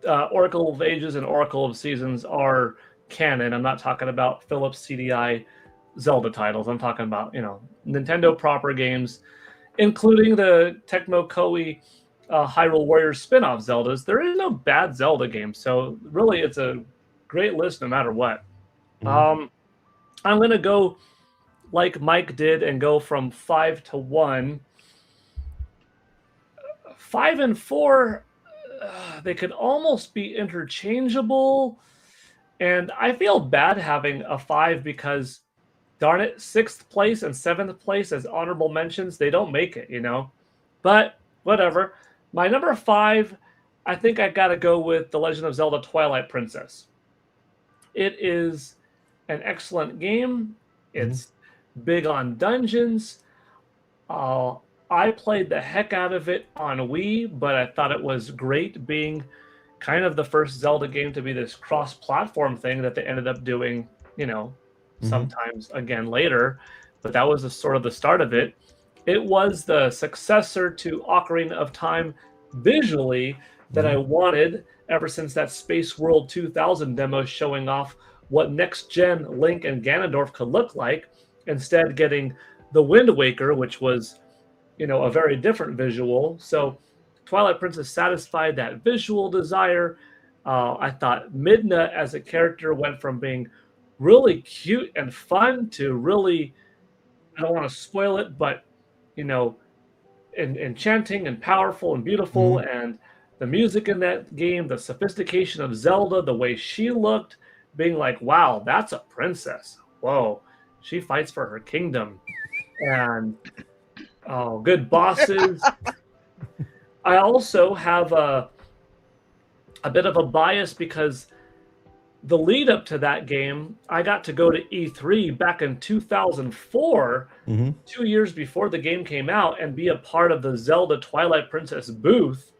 Oracle of Ages and Oracle of Seasons are canon. I'm not talking about Philips CDI Zelda titles. I'm talking about, Nintendo proper games, including the Tecmo Koei Hyrule Warriors spin-off Zeldas. There is no bad Zelda game, so really it's a great list no matter what. I'm going to go like Mike did and go from 5 to 1. 5 and 4, they could almost be interchangeable, and I feel bad having a 5 because, darn it, 6th place and 7th place as honorable mentions, they don't make it, But whatever. My number 5, I think I got to go with The Legend of Zelda Twilight Princess. It is an excellent game. It's big on dungeons. I played the heck out of it on Wii, but I thought it was great being kind of the first Zelda game to be this cross-platform thing that they ended up doing, sometimes again later. But that was sort of the start of it. It was the successor to Ocarina of Time visually that I wanted ever since that Space World 2000 demo showing off what next-gen Link and Ganondorf could look like, instead getting the Wind Waker, which was, a very different visual. So Twilight Princess satisfied that visual desire. I thought Midna as a character went from being really cute and fun to really, I don't want to spoil it, but enchanting and powerful and beautiful. And the music in that game, the sophistication of Zelda, the way she looked, being like, wow, that's a princess. Whoa, she fights for her kingdom. And good bosses. I also have a bit of a bias because the lead up to that game, I got to go to E3 back in 2004, 2 years before the game came out, and be a part of the Zelda Twilight Princess booth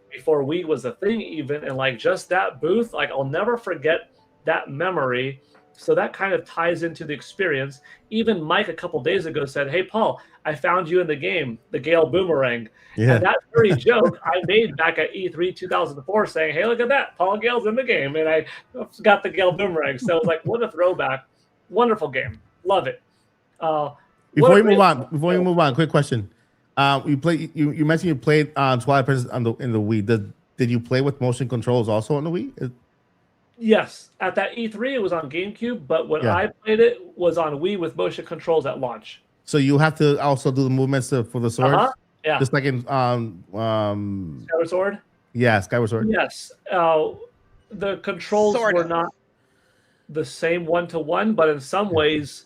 before Wii was a thing even. And just that booth, I'll never forget that memory So that kind of ties into the experience. Even Mike a couple days ago said, "Hey, Paul, I found you in the game, the Gale Boomerang." Yeah. And that very joke I made back at E3 2004 saying, "Hey, look at that. Paul Gale's in the game." And I got the Gale Boomerang. So it was like, what a throwback. Wonderful game. Love it. Before we move on, quick question. You mentioned you played Twilight Princess in the Wii. Did you play with motion controls also on the Wii? Yes, at that E3 it was on GameCube, but when I played it was on Wii with motion controls at launch. So you have to also do the movements for the swords, yeah, just like in Skyward Sword. Yeah, Skyward Sword. Yes, the controls were not the same one-to-one, but in some ways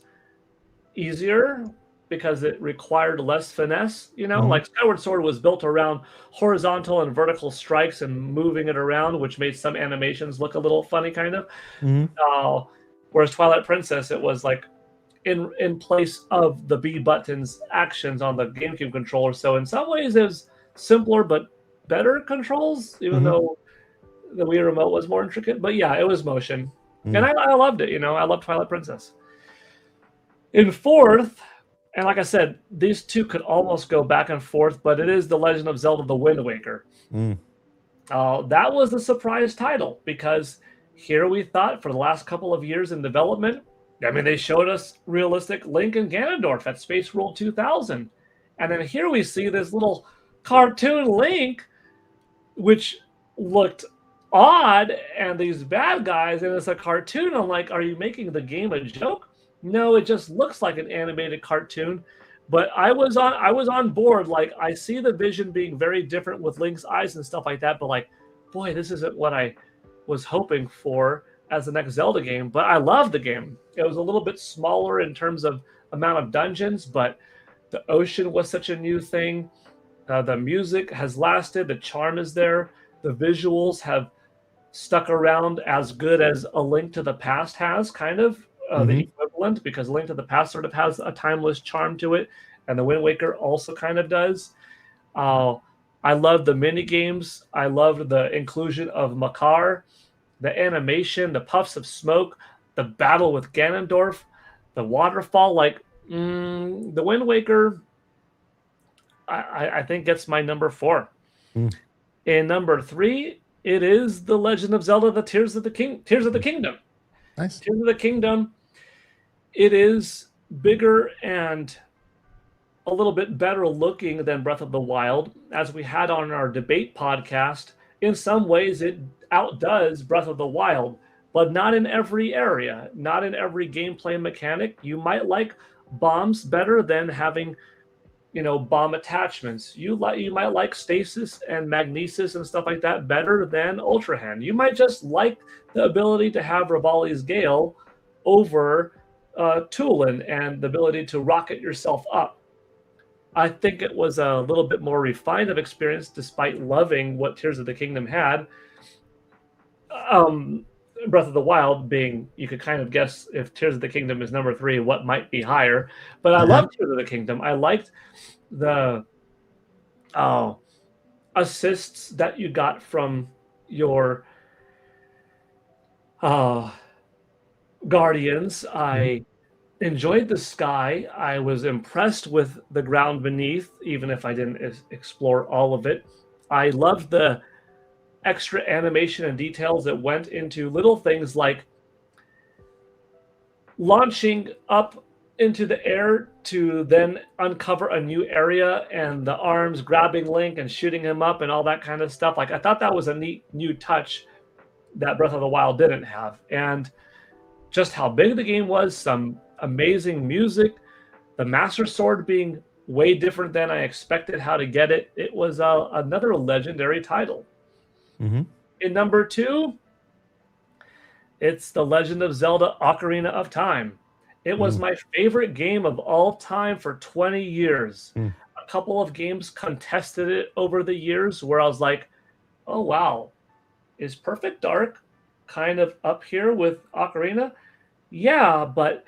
easier because it required less finesse. Like Skyward Sword was built around horizontal and vertical strikes and moving it around, which made some animations look a little funny, kind of. Whereas Twilight Princess, it was like in place of the B buttons actions on the GameCube controller. So in some ways it was simpler but better controls, even though the Wii remote was more intricate. But yeah, it was motion. And I loved it. I loved Twilight Princess. In fourth, and like I said, these two could almost go back and forth, but it is The Legend of Zelda: The Wind Waker. That was a surprise title because here we thought for the last couple of years in development, they showed us realistic Link and Ganondorf at Space World 2000. And then here we see this little cartoon Link, which looked odd, and these bad guys, and it's a cartoon. I'm like, are you making the game a joke? No, it just looks like an animated cartoon. But I was on board. Like, I see the vision being very different with Link's eyes and stuff like that. But like, boy, this isn't what I was hoping for as the next Zelda game. But I loved the game. It was a little bit smaller in terms of amount of dungeons, but the ocean was such a new thing. The music has lasted. The charm is there. The visuals have stuck around as good as A Link to the Past has, kind of. The equivalent, because Link to the Past sort of has a timeless charm to it, and the Wind Waker also kind of does. I loved the mini games. I loved the inclusion of Makar, the animation, the puffs of smoke, the battle with Ganondorf, the waterfall. Like the Wind Waker, I think gets my number 4. In number 3, it is The Legend of Zelda: The Tears of the Kingdom. Nice. Tears of the Kingdom. It is bigger and a little bit better looking than Breath of the Wild. As we had on our debate podcast, in some ways it outdoes Breath of the Wild, but not in every area, not in every gameplay mechanic. You might like bombs better than having, bomb attachments. You might like stasis and magnesis and stuff like that better than Ultra Hand. You might just like the ability to have Rivali's Gale over Tulin and the ability to rocket yourself up. I think it was a little bit more refined of experience, despite loving what Tears of the Kingdom had. Breath of the Wild being, you could kind of guess if Tears of the Kingdom is number 3, what might be higher. But I love Tears of the Kingdom. I liked the assists that you got from your guardians. I enjoyed the sky. I was impressed with the ground beneath, even if I didn't explore all of it. I loved the extra animation and details that went into little things like launching up into the air to then uncover a new area, and the arms grabbing Link and shooting him up and all that kind of stuff. Like, I thought that was a neat new touch that Breath of the Wild didn't have. And just how big the game was, some amazing music, the Master Sword being way different than I expected how to get it. It was another legendary title. In number 2, it's The Legend of Zelda: Ocarina of Time. It was my favorite game of all time for 20 years. A couple of games contested it over the years where I was like, oh, wow, is Perfect Dark kind of up here with Ocarina? Yeah, but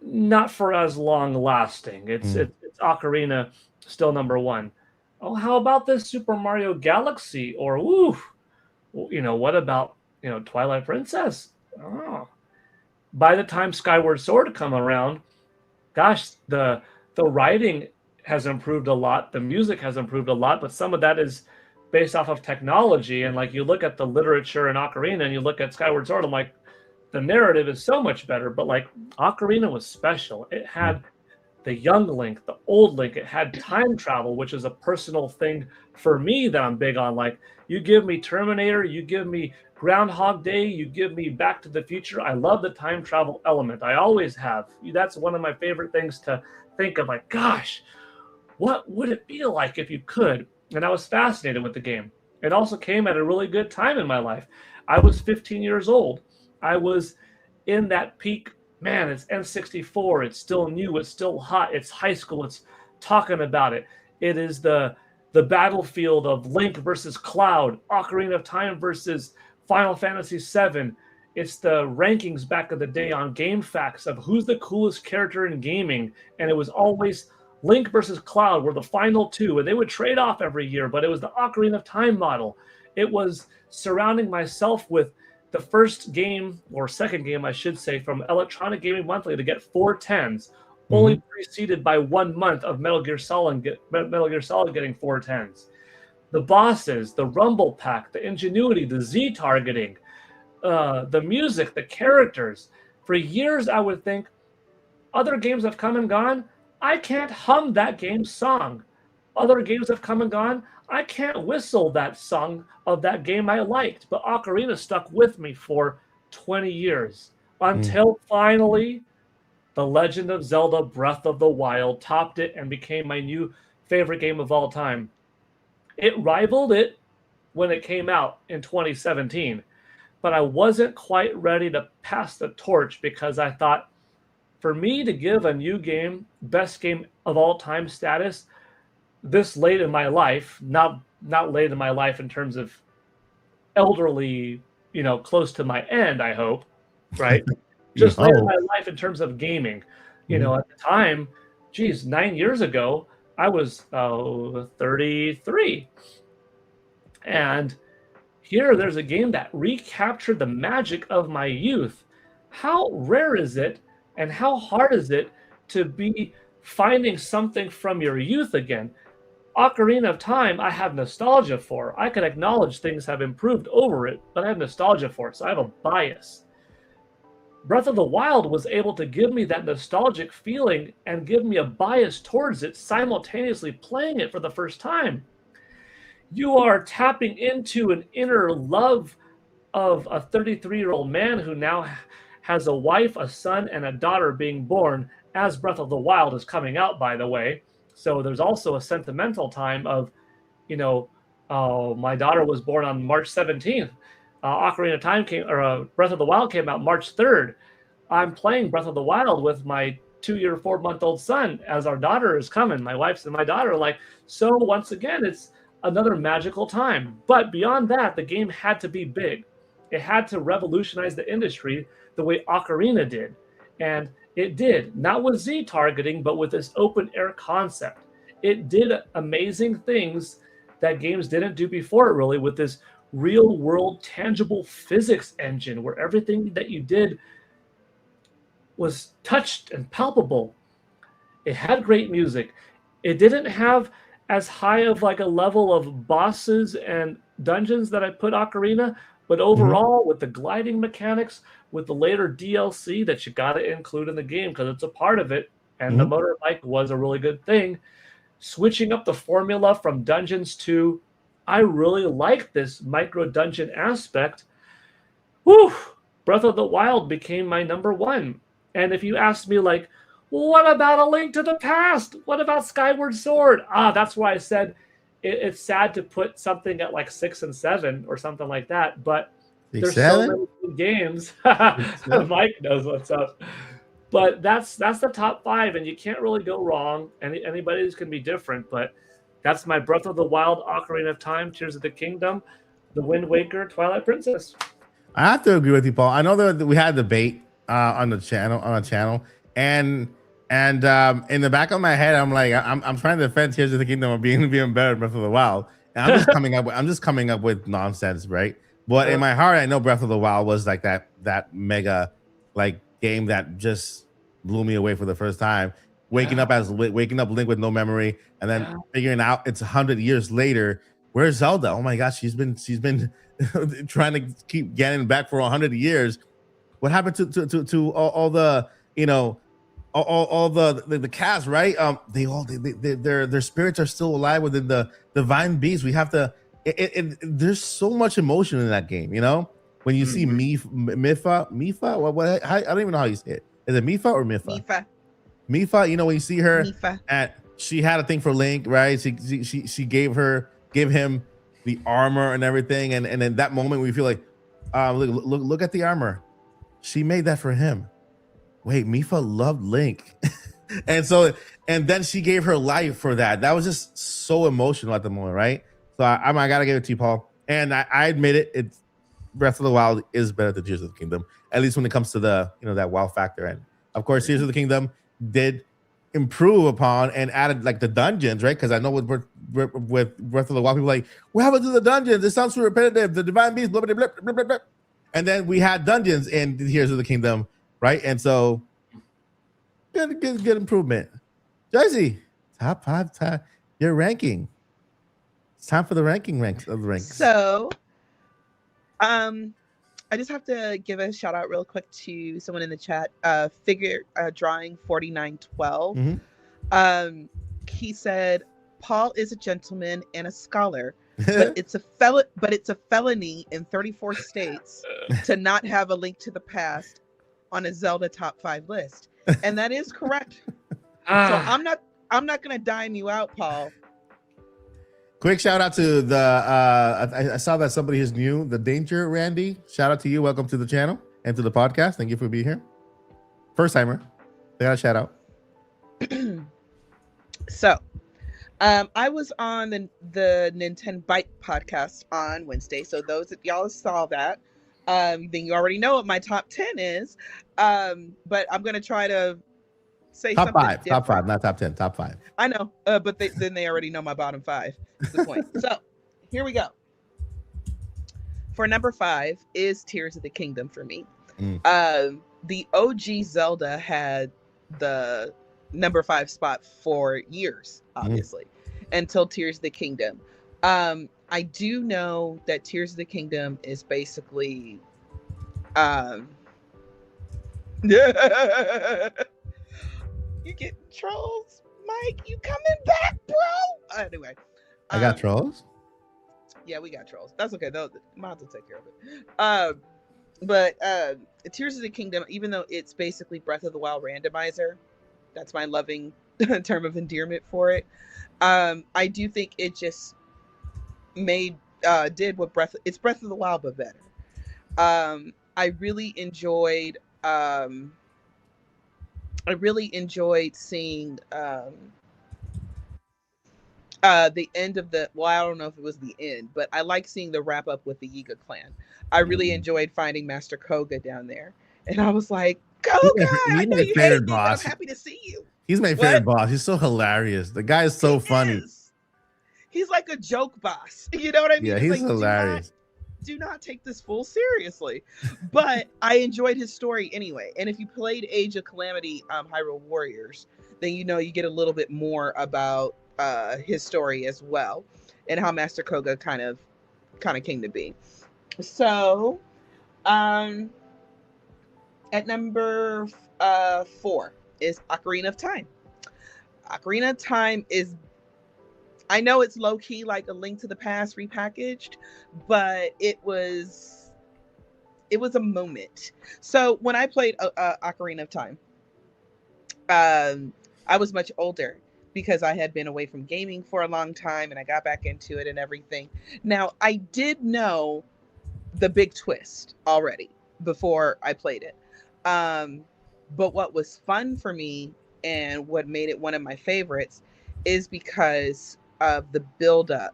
not for as long lasting. It's Ocarina still number 1. Oh, how about this Super Mario Galaxy? Or, what about, Twilight Princess? Oh, by the time Skyward Sword come around, gosh, the writing has improved a lot, the music has improved a lot, but some of that is based off of technology. And like you look at the literature in Ocarina and you look at Skyward Sword, I'm like, the narrative is so much better. But like Ocarina was special. It had the young Link, the old Link. It had time travel, which is a personal thing for me that I'm big on. Like, you give me Terminator, you give me Groundhog Day, you give me Back to the Future. I love the time travel element. I always have. That's one of my favorite things to think of. Like, gosh, what would it be like if you could? And I was fascinated with the game. It also came at a really good time in my life. I was 15 years old. I was in that peak. Man, it's N64. It's still new. It's still hot. It's high school. It's talking about it. It is the battlefield of Link versus Cloud, Ocarina of Time versus Final Fantasy VII. It's the rankings back of the day on GameFAQs of who's the coolest character in gaming. And it was always Link versus Cloud were the final two. And they would trade off every year, but it was the Ocarina of Time model. It was surrounding myself with the first game, or second game, I should say, from Electronic Gaming Monthly to get 4 10s, only preceded by 1 month of Metal Gear Solid getting 4 10s. The bosses, the Rumble Pack, the ingenuity, the Z targeting, the music, the characters. For years, I would think, other games have come and gone. I can't hum that game's song. Other games have come and gone. I can't whistle that song of that game I liked, but Ocarina stuck with me for 20 years until finally The Legend of Zelda Breath of the Wild topped it and became my new favorite game of all time. It rivaled it when it came out in 2017, but I wasn't quite ready to pass the torch because I thought, for me to give a new game best game of all time status this late in my life, not late in my life in terms of elderly, close to my end, I hope, right? Just late in my life in terms of gaming. At the time, 9 years ago, I was 33. And here there's a game that recaptured the magic of my youth. How rare is it and how hard is it to be finding something from your youth again? Ocarina of Time, I have nostalgia for. I can acknowledge things have improved over it, but I have nostalgia for it, so I have a bias. Breath of the Wild was able to give me that nostalgic feeling and give me a bias towards it, simultaneously playing it for the first time. You are tapping into an inner love of a 33-year-old man who now has a wife, a son, and a daughter being born as Breath of the Wild is coming out, by the way. So there's also a sentimental time of, my daughter was born on March 17th. Ocarina of Time Breath of the Wild came out March 3rd. I'm playing Breath of the Wild with my 2-year, 4-month-old son as our daughter is coming. My wife's and my daughter so once again, it's another magical time. But beyond that, the game had to be big. It had to revolutionize the industry the way Ocarina did. And it did, not with Z targeting, but with this open air concept. It did amazing things that games didn't do before it, really, with this real world tangible physics engine where everything that you did was touched and palpable. It had great music. It didn't have as high of a level of bosses and dungeons that I put Ocarina, but overall, with the gliding mechanics, with the later DLC that you got to include in the game because it's a part of it, and the motorbike was a really good thing, switching up the formula from dungeons to, I really like this micro dungeon aspect. Breath of the Wild became my number one. And if you ask me what about A Link to the Past? What about Skyward Sword? That's why I said it's sad to put something at 6 and 7 or something like that, but there's so many good games. Mike knows what's up. But that's the top 5, and you can't really go wrong. Anybody's can be different, but that's my Breath of the Wild, Ocarina of Time, Tears of the Kingdom, The Wind Waker, Twilight Princess. I have to agree with you, Paul. I know that we had a debate on the channel, and in the back of my head, I'm trying to defend Tears of the Kingdom of being better than Breath of the Wild, and I'm just coming up with nonsense, right? But in my heart, I know Breath of the Wild was that mega game that just blew me away for the first time. Waking up Link with no memory, and then figuring out it's 100 years later. Where's Zelda? Oh my gosh, she's been trying to keep getting back for 100 years. What happened to all the all the cast, right? Their spirits are still alive within the divine beast. We have to. There's so much emotion in that game, when you see Mifa, what I don't even know how you say it. Is it Mifa or Mifa? Mifa, when you see her, and she had a thing for Link, right? She gave him the armor and everything, and in that moment we feel like, look at the armor. She made that for him. Wait, Mifa loved Link. and then she gave her life for that. That was just so emotional at the moment, right? So I gotta give it to you, Paul. And I admit it, it's Breath of the Wild is better than Tears of the Kingdom, at least when it comes to the that wow factor. And of course, Tears of the Kingdom did improve upon and added like the dungeons, right? Because I know with Breath of the Wild, people are like, what happened to the dungeons? This sounds too repetitive. The divine beast, blah, blah, blah, blah, blah, blah. And then we had dungeons in Tears of the Kingdom, right? And so good improvement. Jersey, top 5, your ranking. It's time for the ranks of the ranks. So, I just have to give a shout out real quick to someone in the chat. Figure drawing 4912. Mhm. He said, "Paul is a gentleman and a scholar, but it's a felony in 34 states to not have a Link to the Past on a Zelda top 5 list," and that is correct. So I'm not gonna dime you out, Paul. Quick shout out to the I saw that somebody is new, the Danger Randy. Shout out to you. Welcome to the channel and to the podcast. Thank you for being here. First timer. They got a shout out. So I was on the Nintendo Bite podcast on Wednesday. So those of y'all saw that, then you already know what my top 10 is. But I'm gonna try to say top something 5, different. top 5, not top 10, top 5. I know, but then they already know my bottom 5. Is the point. So here we go. For number 5 is Tears of the Kingdom for me. The OG Zelda had the number 5 spot for years, obviously, until Tears of the Kingdom. I do know that Tears of the Kingdom is basically you getting trolls, Mike? You coming back, bro? Anyway, I got trolls. Yeah, we got trolls. That's okay. The mods will take care of it. But Tears of the Kingdom, even though it's basically Breath of the Wild randomizer, that's my loving term of endearment for it. I do think it just did what it's Breath of the Wild but better. I really enjoyed seeing the end of I don't know if it was the end, but I like seeing the wrap up with the Yiga clan. I really enjoyed finding Master Koga down there, and I was like, Koga, I know you hate me, but I'm happy to see you. He's my favorite boss. He's so hilarious. The guy is so funny. He's like a joke boss. You know what I mean? Yeah, he's like, hilarious. Do not take this fool seriously. But I enjoyed his story anyway. And if you played Age of Calamity, Hyrule Warriors, then you get a little bit more about his story as well, and how Master Koga kind of came to be. So, at number 4 is Ocarina of Time. Ocarina of Time is, I know it's low key like a Link to the Past repackaged, but it was a moment. So when I played Ocarina of Time, I was much older, because I had been away from gaming for a long time and I got back into it and everything. Now, I did know the big twist already before I played it. But what was fun for me and what made it one of my favorites is because of the build-up.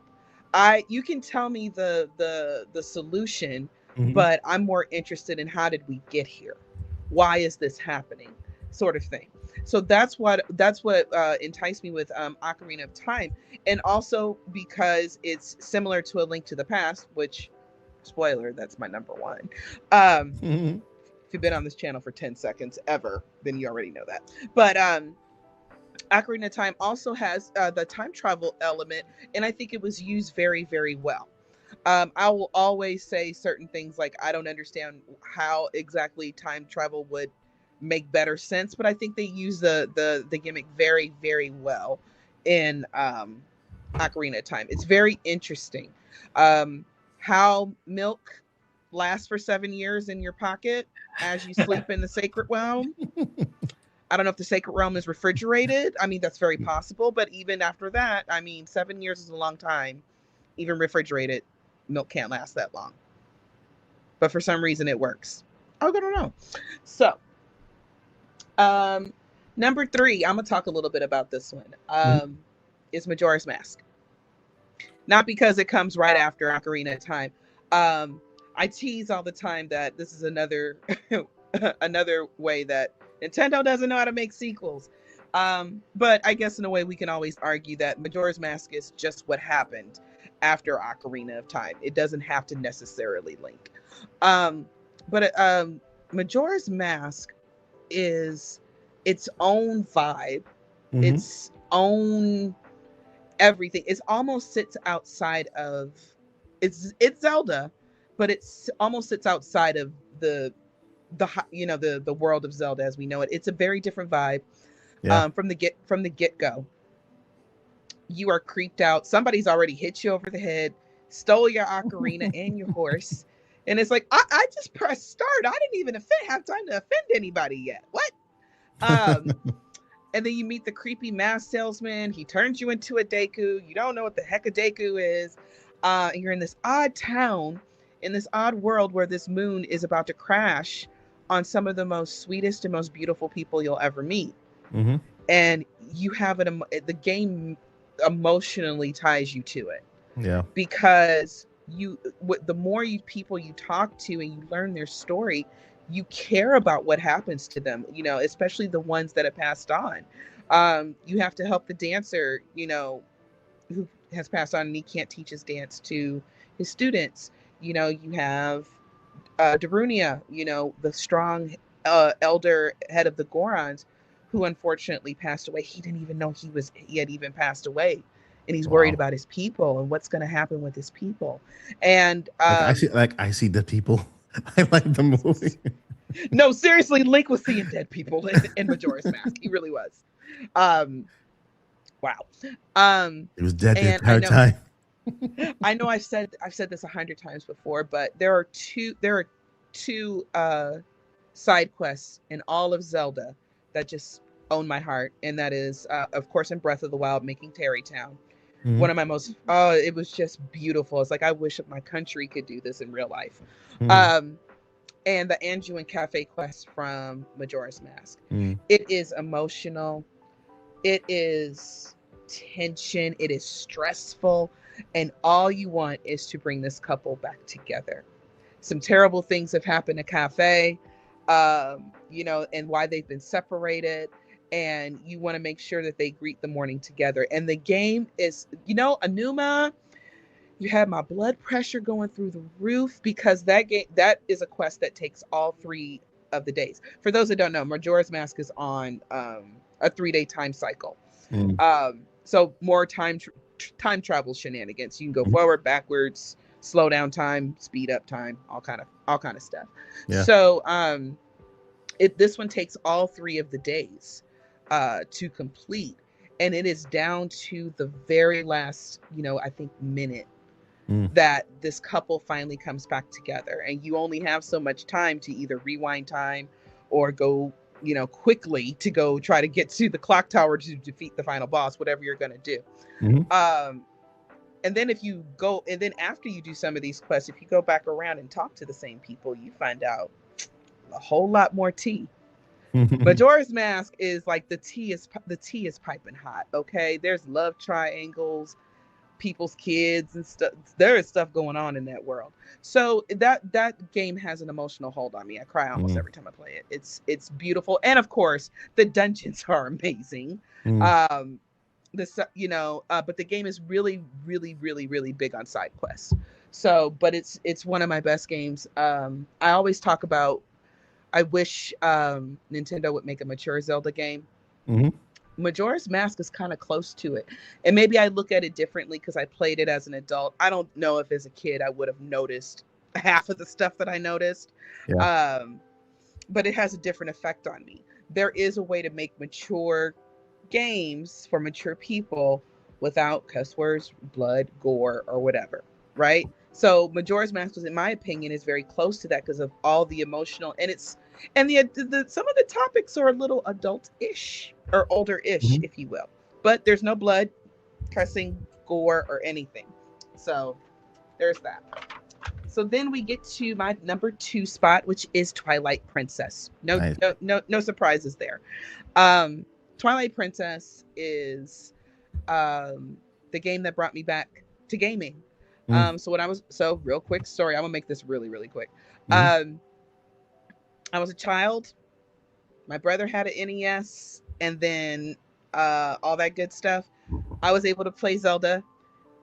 You can tell me the solution, but I'm more interested in how did we get here? Why is this happening? Sort of thing. So that's what enticed me with Ocarina of Time, and also because it's similar to A Link to the Past, which, spoiler, that's my number 1. If you've been on this channel for 10 seconds ever, then you already know that. But Ocarina of Time also has the time travel element, and I think it was used very, very well. I will always say certain things like I don't understand how exactly time travel would make better sense, but I think they use the gimmick very, very well in Ocarina of Time. It's very interesting. How milk lasts for 7 years in your pocket as you sleep in the sacred realm. I don't know if the sacred realm is refrigerated. I mean, that's very possible. But even after that, I mean, 7 years is a long time. Even refrigerated milk can't last that long. But for some reason, it works. I don't know. So, number 3, I'm going to talk a little bit about this one, is Majora's Mask. Not because it comes right after Ocarina of Time. I tease all the time that this is another another way that Nintendo doesn't know how to make sequels. But I guess in a way we can always argue that Majora's Mask is just what happened after Ocarina of Time. It doesn't have to necessarily link. But Majora's Mask is its own vibe, its own everything. It almost sits outside of it's Zelda, but it's almost sits outside of the world of Zelda as we know it. It's a very different vibe. From the get go. You are creeped out. Somebody's already hit you over the head, stole your ocarina and your horse. And it's like, I just pressed start. I didn't even have time to offend anybody yet. What? And then you meet the creepy mask salesman. He turns you into a Deku. You don't know what the heck a Deku is. And you're in this odd town, in this odd world where this moon is about to crash on some of the most sweetest and most beautiful people you'll ever meet. And you have the game emotionally ties you to it. Yeah. Because the more people you talk to and you learn their story, you care about what happens to them, especially the ones that have passed on. You have to help the dancer, who has passed on and he can't teach his dance to his students. You have Darunia, the strong elder head of the Gorons, who unfortunately passed away. He didn't even know he had even passed away. And he's worried about his people and what's going to happen with his people. And I see the people. I like the movie. No, seriously, Link was seeing dead people in Majora's Mask. He really was. Wow. It was dead the entire time. I know I've said this 100 times before, but there are two side quests in all of Zelda that just own my heart, and that is of course in Breath of the Wild, making Tarrytown. One of my most it was just beautiful. It's like I wish my country could do this in real life. And the Anduin Cafe quest from Majora's Mask. It is emotional, it is tension, it is stressful, and all you want is to bring this couple back together. Some terrible things have happened to Cafe, and why they've been separated, and you want to make sure that they greet the morning together. And the game is, Anuma, you had my blood pressure going through the roof, because that is a quest that takes all 3 of the days. For those that don't know, Majora's Mask is on a 3-day time cycle. So more time travel shenanigans. You can go forward, backwards, slow down time, speed up time, all kind of stuff. Yeah. So this one takes all 3 of the days to complete, and it is down to the very last, I think minute that this couple finally comes back together, and you only have so much time to either rewind time or go, quickly to go try to get to the clock tower to defeat the final boss, whatever you're going to do. And then after you do some of these quests, if you go back around and talk to the same people, you find out a whole lot more tea. Majora's Mask is like the tea is piping hot. Okay, there's love triangles, people's kids and stuff. There is stuff going on in that world. So that game has an emotional hold on me. I cry almost every time I play it. It's beautiful, and of course the dungeons are amazing. But the game is really, really, really, really big on side quests. So, but it's one of my best games. I always talk about I wish Nintendo would make a mature Zelda game. Mhm. Majora's Mask is kind of close to it. And maybe I look at it differently because I played it as an adult. I don't know if as a kid I would have noticed half of the stuff that I noticed. Yeah. Um, but it has a different effect on me. There is a way to make mature games for mature people without cuss words, blood, gore, or whatever, right? So Majora's Mask was, in my opinion, is very close to that because of all the emotional, and it's and the some of the topics are a little adult-ish or older-ish, Mhm. if you will. But there's no blood, cussing, gore, or anything. So there's that. So then we get to my number 2 spot, which is Twilight Princess. No, Nice. no surprises there. Um, Twilight Princess is the game that brought me back to gaming. Mm. So real quick story. I'm gonna make this really, really quick. Mhm. I was a child. My brother had an NES, and then all that good stuff. I was able to play Zelda.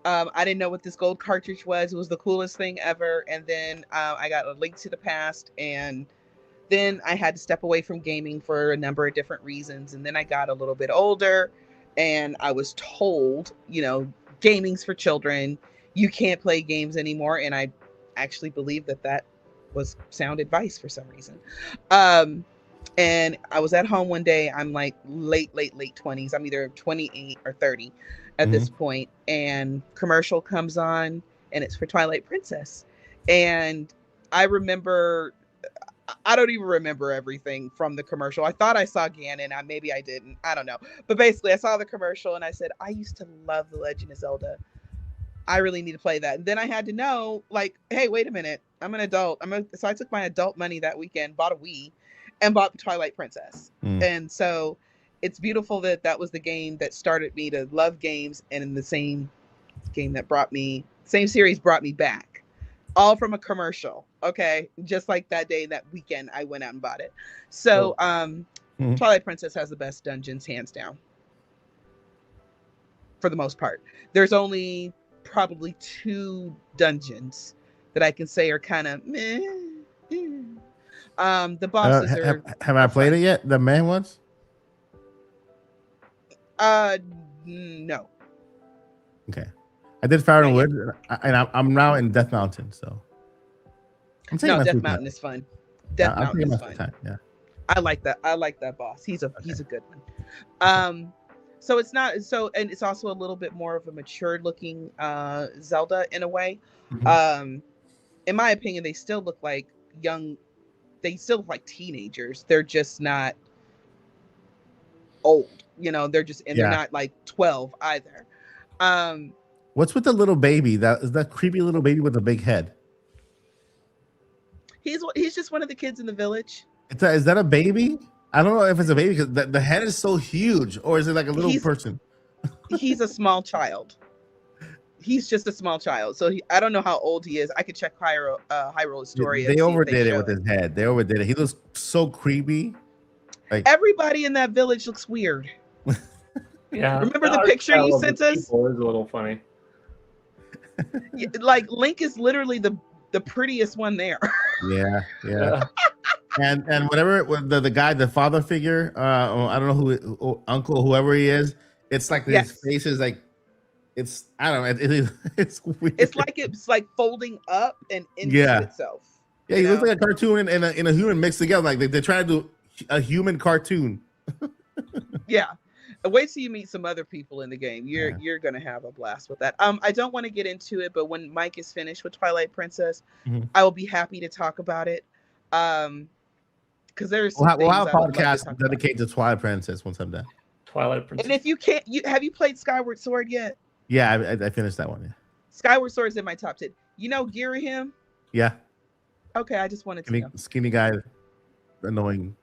I didn't know what this gold cartridge was. It was the coolest thing ever. And then I got a Link to the Past, and then I had to step away from gaming for a number of different reasons. And then I got a little bit older, and I was told, gaming's for children. You can't play games anymore. And I actually believe that was sound advice for some reason. And I was at home one day. I'm like late 20s. I'm either 28 or 30 at this Mhm. point, and commercial comes on, and it's for Twilight Princess. And I remember, I don't even remember everything from the commercial. I thought I saw Ganon. Maybe I didn't. I don't know. But basically, I saw the commercial and I said, I used to love The Legend of Zelda. I really need to play that. And then I had to know, like, hey, wait a minute. I'm an adult. So I took my adult money that weekend, bought a Wii, and bought Twilight Princess. Mm. And so it's beautiful that was the game that started me to love games, and in the same series brought me back. All from a commercial. Okay. Just like that day, that weekend, I went out and bought it. So Mhm. Twilight Princess has the best dungeons, hands down. For the most part. There's only probably 2 dungeons that I can say are kind of meh. The bosses Have I are played fun. it yet? The main ones? No. Okay. I did Fire Not and yet. Wood, and I'm now in Death Mountain, so I'm taking No, my Death sweet time. Mountain is fun. Death I'm Mountain taking is my sweet fun. time. Yeah. I like that. I like that boss. He's a good one. So it's not and it's also a little bit more of a mature looking Zelda in a way. Mhm. In my opinion, they still look like teenagers. They're just not old. They're just, and they're Yeah. not like 12 either. Um What's with the little baby? That is that creepy little baby with a big head. he's just one of the kids in the village. Is that a baby? I don't know if it's a baby because the head is so huge, or is it like a little He's person? he's a small child. He's just a small child. So I don't know how old he is. I could check Hyrule Historia They and see if they overdid it show with it. his head. They overdid it. He looks so creepy. Like, Everybody in that village looks weird. Yeah. Remember the picture you sent us? Is a little funny. Like Link is literally the prettiest one there. yeah. And whatever the guy, the father figure, I don't know who, uncle, whoever he is, it's like his Yes. face is like, it's, I don't know, it's weird. It's like folding up and into itself. Yeah, he looks like a cartoon and a human mixed together. Like they're trying to do a human cartoon. Yeah. Wait till you meet some other people in the game. You're gonna have a blast with that. I don't want to get into it, but when Mike is finished with Twilight Princess, I will be happy to talk about it. Because there's some We'll things have a I would love to podcast talk dedicated to Twilight Princess once I'm done. Twilight Princess. And if you can't, have you played Skyward Sword yet? Yeah, I finished that one. Yeah. Skyward Sword is in my top 10. You know Girahim? Yeah. Okay, I just wanted to know. Skinny guy, annoying.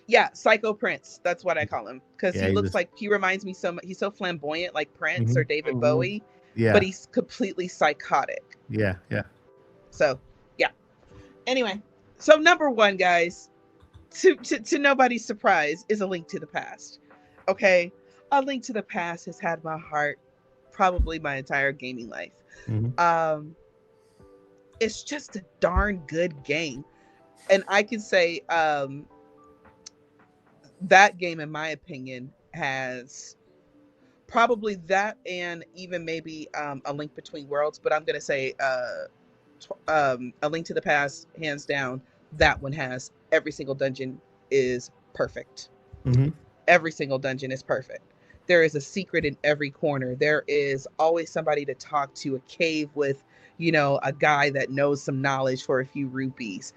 Yeah, Psycho Prince. That's what I call him because Yeah, he reminds me so much. He's so flamboyant, like Prince Mhm. or David Bowie. Yeah. But he's completely psychotic. Yeah. So yeah. Anyway, so number 1, guys, to nobody's surprise, is A Link to the Past. Okay, A Link to the Past has had my heart probably my entire gaming life. Mhm. It's just a darn good game. And I can say that game, in my opinion, has probably that, and even maybe A Link Between Worlds. But I'm gonna say A Link to the Past, hands down. That one has every single dungeon is perfect. Mm-hmm. Every single dungeon is perfect. There is a secret in every corner. There is always somebody to talk to, a cave with, a guy that knows some knowledge for a few rupees.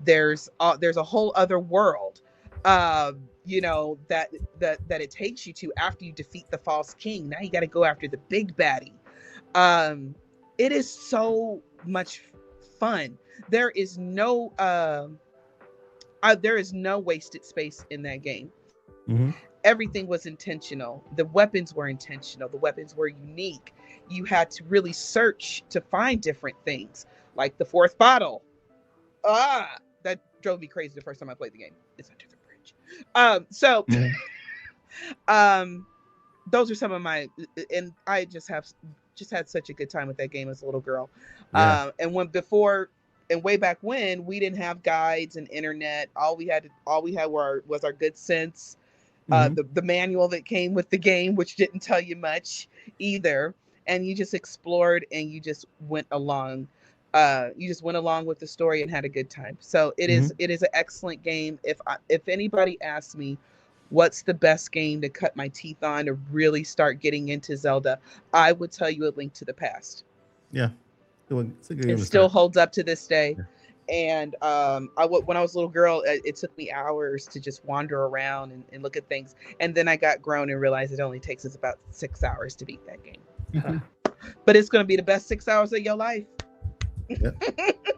There's a whole other world, that it takes you to after you defeat the false king. Now you got to go after the big baddie. It is so much fun. There is no wasted space in that game. Mm-hmm. Everything was intentional. The weapons were intentional. The weapons were unique. You had to really search to find different things, like the fourth bottle. That drove me crazy the first time I played the game. It's under the bridge. So those are some of my, and I just had such a good time with that game as a little girl. Yeah. And way back when, we didn't have guides and internet. All we had was our good sense, the manual that came with the game, which didn't tell you much either. And you just explored and you just went along. You just went along with the story and had a good time. So it is an excellent game. If anybody asks me what's the best game to cut my teeth on to really start getting into Zelda, I would tell you A Link to the Past. Yeah. It's a good game It to still start. holds up to this day. Yeah. And when I was a little girl, it took me hours to just wander around and look at things. And then I got grown and realized it only takes us about 6 hours to beat that game. But it's going to be the best 6 hours of your life. Yep.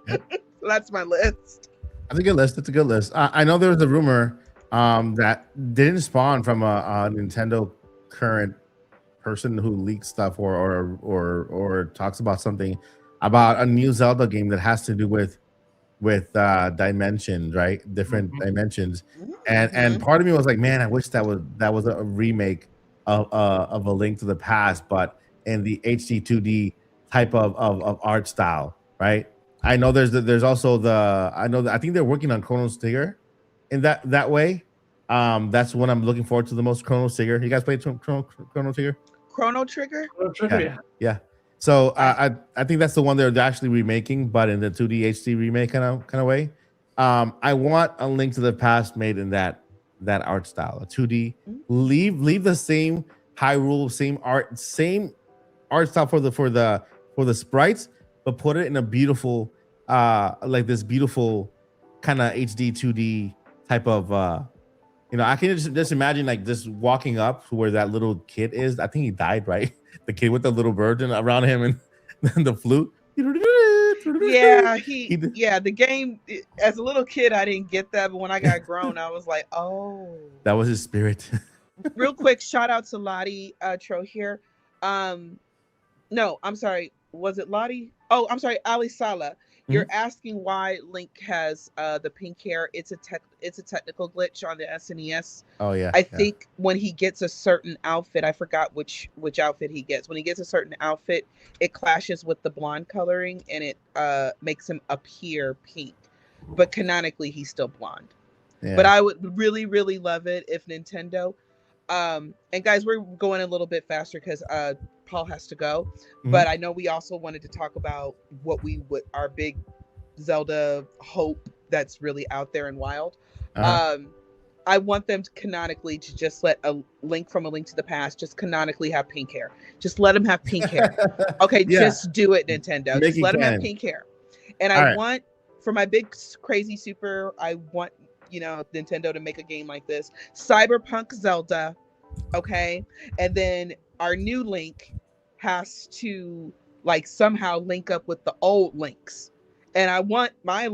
So that's my list. That's a good list. That's a good list. I know there was a rumor that didn't spawn from a Nintendo current person who leaks stuff or talks about something about a new Zelda game that has to do with dimensions, right? Different dimensions. And part of me was like, man, I wish that was a remake of A Link to the Past, but in the HD 2D type of art style, right? I know there's also I think they're working on Chrono Trigger in that way. That's what I'm looking forward to the most. Chrono Trigger. You guys played Chrono Trigger? Chrono Trigger? Yeah. So I think that's the one they're actually remaking, but in the 2D HD remake kind of way. I want A Link to the Past made in that art style, a 2D. Leave the same Hyrule, same art style for the sprites, but put it in a beautiful like this beautiful kind of HD 2D type of I can just imagine like just walking up to where that little kid is. I think he died, right? The kid with the little bird around him and the flute. Yeah, the game, as a little kid, I didn't get that, but when I got grown, I was like, oh. That was his spirit. Real quick, shout out to Lottie Tro here. No, I'm sorry. Was it Lottie? Oh, I'm sorry, Ali Sala. You're asking why Link has the pink hair. It's a technical glitch on the SNES. Oh yeah. I think when he gets a certain outfit, I forgot which outfit he gets. When he gets a certain outfit, it clashes with the blonde coloring and it makes him appear pink. But canonically, he's still blonde. Yeah. But I would really, really love it if Nintendo. And guys, we're going a little bit faster because Paul has to go, but I know we also wanted to talk about what our big Zelda hope that's really out there and wild. I want them to canonically to just let a Link from A Link to the Past just canonically have pink hair. Just let him have pink hair. Okay, just do it, Nintendo. Just let him have pink hair. And I want, for my big crazy super, I want Nintendo to make a game like this. Cyberpunk Zelda, okay? And then our new Link has to somehow link up with the old Links. And I want my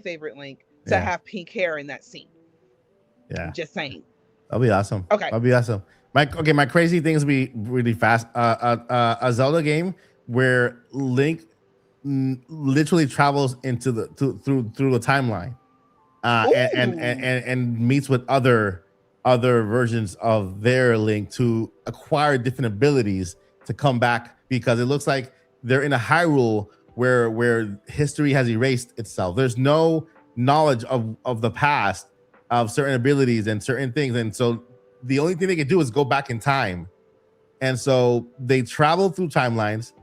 favorite Link, to have pink hair in that scene. Yeah. Just saying. That'll be awesome. Okay. That'll be awesome. My crazy things will be really fast. A Zelda game where Link literally travels into through the timeline. And meets with other versions of their Link to acquire different abilities to come back, because it looks like they're in a Hyrule where history has erased itself. There's no knowledge of the past, of certain abilities and certain things, and so the only thing they can do is go back in time. And so they travel through timelines,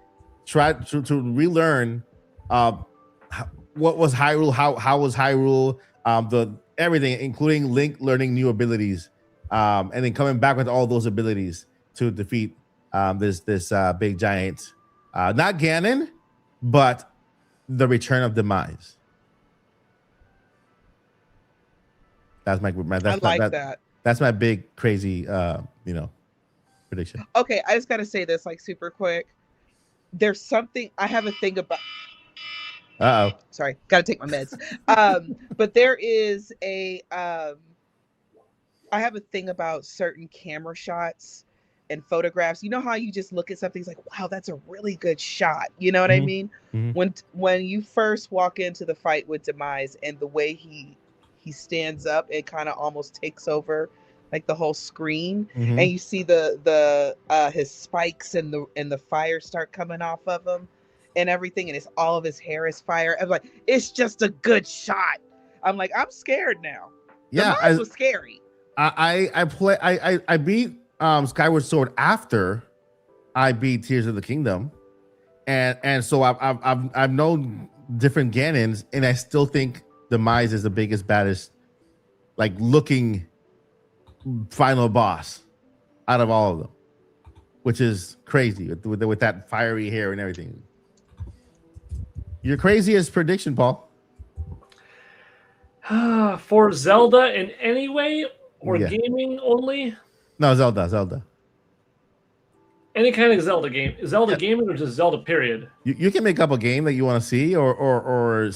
try to relearn what was Hyrule, how was Hyrule, the everything, including Link learning new abilities, and then coming back with all those abilities to defeat this big giant, not Ganon, but the Return of Demise. That's my that. That's my big crazy prediction. Okay, I just got to say this like super quick. There's something I have a thing about. Sorry, got to take my meds. But there is I have a thing about certain camera shots and photographs. You know how you just look at something, it's like, wow, that's a really good shot. You know what I mean? When you first walk into the fight with Demise and the way he stands up and kind of almost takes over like the whole screen, and you see the his spikes and the fire start coming off of him and everything, and it's all of his hair is fire. I'm like, it's just a good shot. I'm like, I'm scared now. Yeah, Demise was scary. I beat Skyward Sword after I beat Tears of the Kingdom, and so I've known different Ganons, and I still think Demise is the biggest, baddest, like looking final boss out of all of them, which is crazy with that fiery hair and everything. Your craziest prediction, Paul? For Zelda in any way or gaming only? No, Zelda. Any kind of Zelda game. Zelda gaming or just Zelda period? You can make up a game that you want to see, or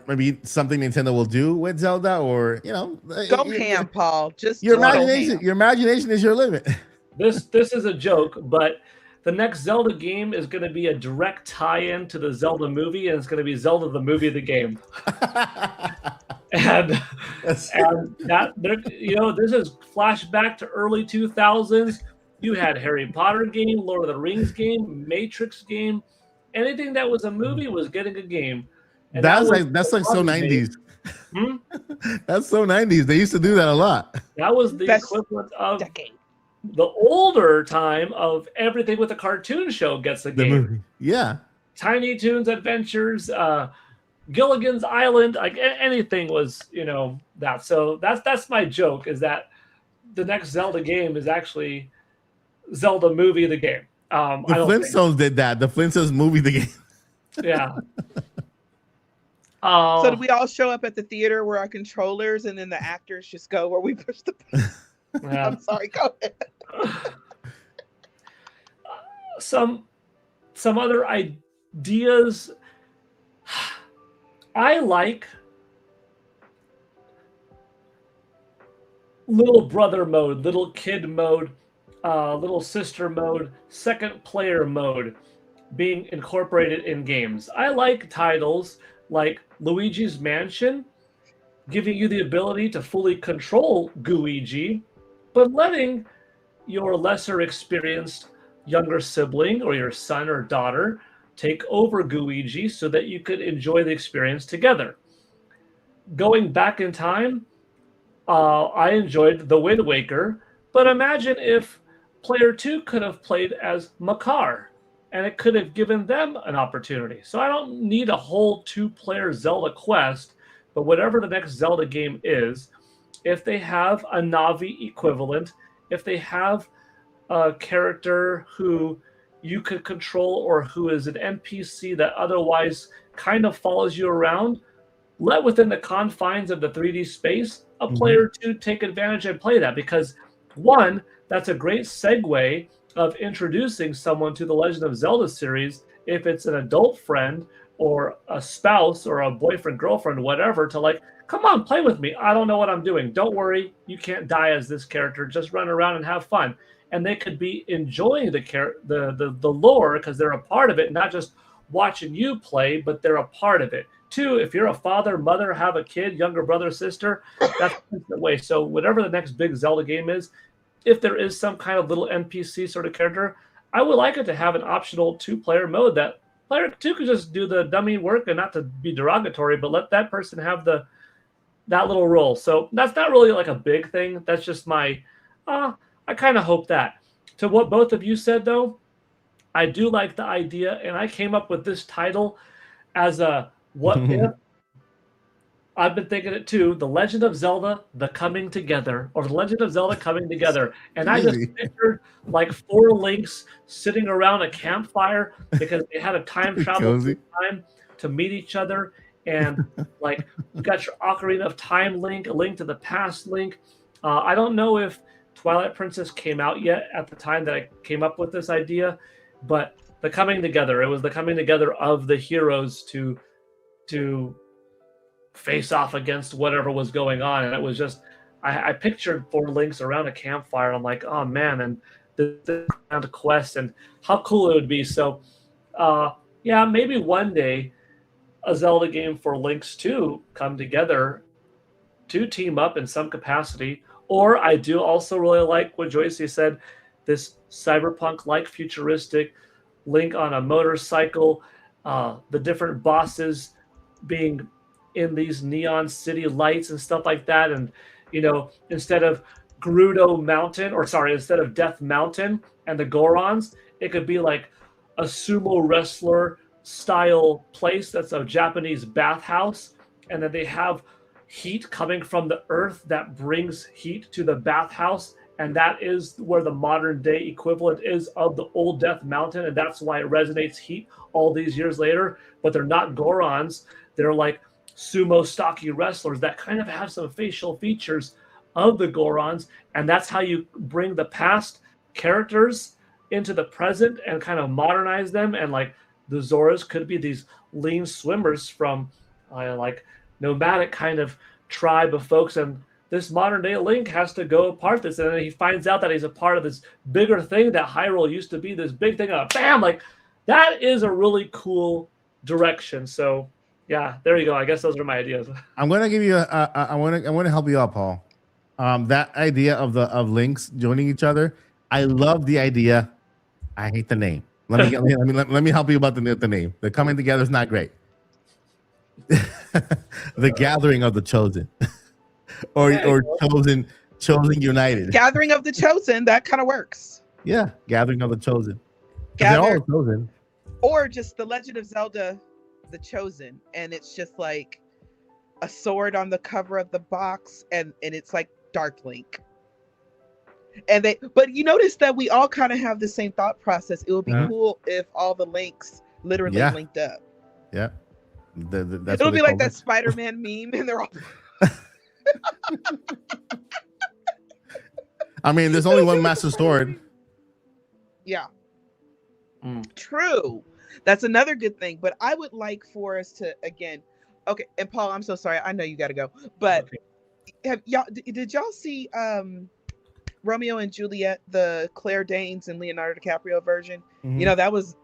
maybe something Nintendo will do with Zelda, or go ham, Paul. Just your imagination. Your imagination is your limit. This is a joke, but the next Zelda game is going to be a direct tie-in to the Zelda movie, and it's going to be Zelda the movie, the game. and that this is flashback to early 2000s. You had Harry Potter game, Lord of the Rings game, Matrix game. Anything that was a movie was getting a game. And that's like so 90s. That's so 90s. They used to do that a lot. That was the equivalent of decade. The older time of everything with a cartoon show gets a game. Movie. Yeah. Tiny Toons Adventures, Gilligan's Island, like anything was, that. So that's my joke, is that the next Zelda game is actually Zelda movie, the game. The Flintstones did that. The Flintstones movie, the game. Yeah. So do we all show up at the theater where our controllers and then the actors just go where we push the yeah. I'm sorry, go ahead. Some other ideas. I like little brother mode, little kid mode, little sister mode, second player mode being incorporated in games. I like titles like Luigi's Mansion, giving you the ability to fully control Gooigi, but letting your lesser experienced younger sibling or your son or daughter take over Gooigi so that you could enjoy the experience together. Going back in time, I enjoyed The Wind Waker, but imagine if player 2 could have played as Makar, and it could have given them an opportunity. So I don't need a whole 2-player Zelda quest, but whatever the next Zelda game is, if they have a Navi equivalent, if they have a character who you could control or who is an NPC that otherwise kind of follows you around, let within the confines of the 3D space, a player to take advantage and play that. Because one, that's a great segue of introducing someone to the Legend of Zelda series, if it's an adult friend or a spouse or a boyfriend, girlfriend, whatever, to like, come on, play with me. I don't know what I'm doing. Don't worry. You can't die as this character. Just run around and have fun. And they could be enjoying the lore because they're a part of it, not just watching you play, but they're a part of it. Two, if you're a father, mother, have a kid, younger brother, sister, that's the way. So whatever the next big Zelda game is, if there is some kind of little NPC sort of character, I would like it to have an optional 2-player mode that Player 2 could just do the dummy work, and not to be derogatory, but let that person have that little role. So that's not really like a big thing. That's just my, I kind of hope that. To what both of you said, though, I do like the idea, and I came up with this title as a what if. I've been thinking it too. The Legend of Zelda, The Coming Together, or The Legend of Zelda Coming Together. And I just pictured like 4 links sitting around a campfire because they had a time travel through time to meet each other. And like you got your Ocarina of Time link, a Link to the Past link. I don't know if Twilight Princess came out yet at the time that I came up with this idea, but the coming together. It was the coming together of the heroes to face off against whatever was going on. And it was just, I pictured 4 links around a campfire. I'm like, oh man, and this kind of quest and how cool it would be. So yeah, maybe one day a Zelda game for links to come together to team up in some capacity. Or I do also really like what Joycey said, this cyberpunk-like futuristic Link on a motorcycle, the different bosses being in these neon city lights and stuff like that. And, you know, instead of instead of Death Mountain and the Gorons, it could be like a sumo wrestler style place that's a Japanese bathhouse. And then they have heat coming from the earth that brings heat to the bathhouse. And that is where the modern day equivalent is of the old Death Mountain. And that's why it resonates heat all these years later. But they're not Gorons. They're like sumo stocky wrestlers that kind of have some facial features of the Gorons. And that's how you bring the past characters into the present and kind of modernize them. And like the Zoras could be these lean swimmers from like nomadic kind of tribe of folks. And this modern day Link has to go apart this, and then he finds out that he's a part of this bigger thing that Hyrule used to be, this big thing. Bam! Like that is a really cool direction. So yeah, there you go. I guess those are my ideas. I'm gonna give you I want to help you out, Paul. That idea of links joining each other. I love the idea. I hate the name. Let me help you about the name. The coming together is not great. The gathering of the chosen. or chosen united. Gathering of the chosen, that kind of works. Yeah, gathering of the chosen. They're all chosen. Or just the Legend of Zelda, The Chosen, and it's just like a sword on the cover of the box, and it's like Dark Link. But you notice that we all kind of have the same thought process. It would be cool if all the links literally linked up. Yeah. It'll be like that Spider-Man meme, and they're all. I mean, there's only one Master Sword. Yeah. True. That's another good thing. But I would like for us to, again, okay. And Paul, I'm so sorry. I know you got to go. But did y'all see Romeo and Juliet, the Claire Danes and Leonardo DiCaprio version? Mm-hmm. You know, that was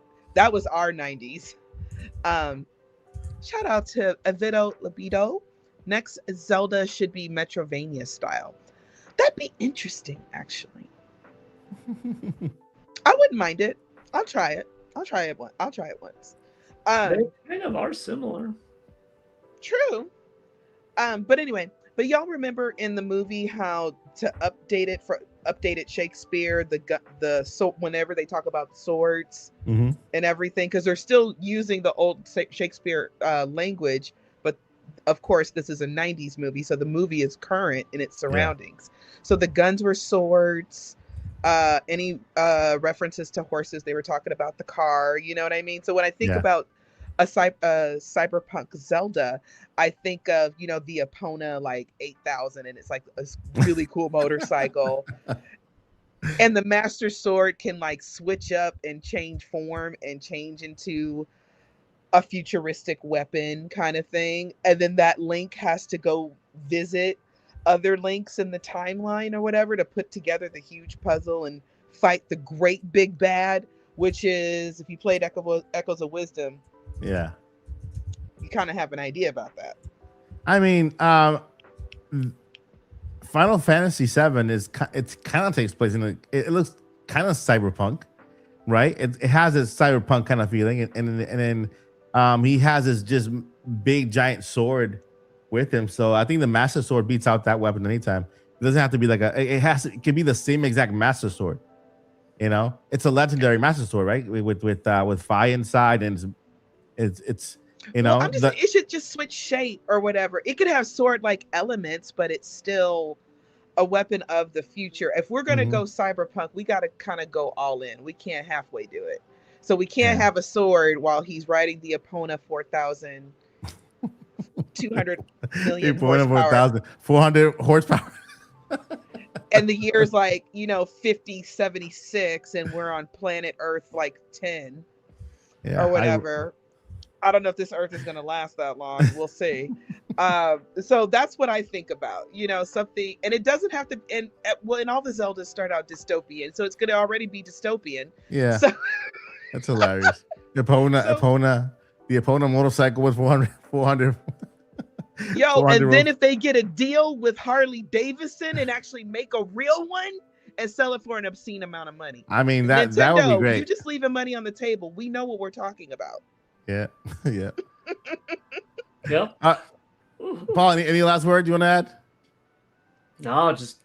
our 90s. Shout out to Avito Libido. Next, Zelda should be Metrovania style. That'd be interesting, actually. I wouldn't mind it. I'll try it. I'll try it once. They kind of are similar. True. But anyway, but y'all remember in the movie how to update it Shakespeare, so whenever they talk about swords and everything, because they're still using the old Shakespeare language. Of course, this is a 90s movie, so the movie is current in its surroundings. Yeah. So the guns were swords. Any references to horses, they were talking about the car. You know what I mean? So when I think about a cyberpunk Zelda, I think of, you know, the Epona like 8000, and it's like a really cool motorcycle. And the Master Sword can like switch up and change form and change into a futuristic weapon kind of thing. And then that Link has to go visit other links in the timeline or whatever to put together the huge puzzle and fight the great big bad, which is, if you played Echoes of Wisdom, you kind of have an idea about that. I mean, Final Fantasy VII it kind of takes place in it looks kind of cyberpunk. right? It has this cyberpunk kind of feeling, and then he has this just big giant sword with him. So I think the Master Sword beats out that weapon anytime. It doesn't have to be like it can be the same exact Master Sword. You know, it's a legendary Master Sword, right? With fire inside, and it's you Well, know I'm just saying it should just switch shape or whatever. It could have sword like elements, but it's still a weapon of the future. If we're gonna Mhm. go cyberpunk, we gotta kind of go all in. We can't halfway do it. So we can't Yeah. have a sword while he's riding the Epona 4,200 million Point of horsepower, 400 horsepower. and the year's like 5076, and we're on planet Earth like 10 Yeah, or whatever. I don't know if this Earth is gonna last that long. We'll see. So that's what I think about, something, and it doesn't have to. And well, and all the Zeldas start out dystopian, so it's gonna already be dystopian. yeah, So, that's hilarious. so The Epona motorcycle with 400 yo, 400 and then if they get a deal with Harley Davidson and actually make a real one and sell it for an obscene amount of money, I mean that would be Nintendo, you great. just leaving money on the table. We know what we're talking about. Yeah, yeah. Yep. Paul, any last word you want to add? No, just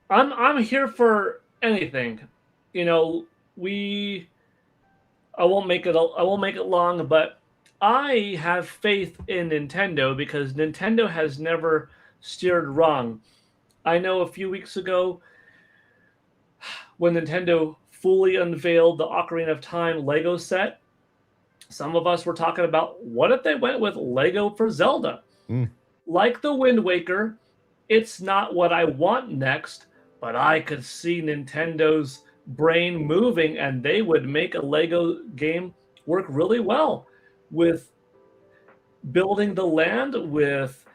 I'm here for anything. You know, we I won't make it long, but I have faith in Nintendo because Nintendo has never steered wrong. I know a few weeks ago when Nintendo fully unveiled the Ocarina of Time Lego set, some of us were talking about what if they went with Lego for Zelda? Mm. Like the Wind Waker, it's not what I want next, but I could see Nintendo's brain moving and they would make a Lego game work really well with building the land, with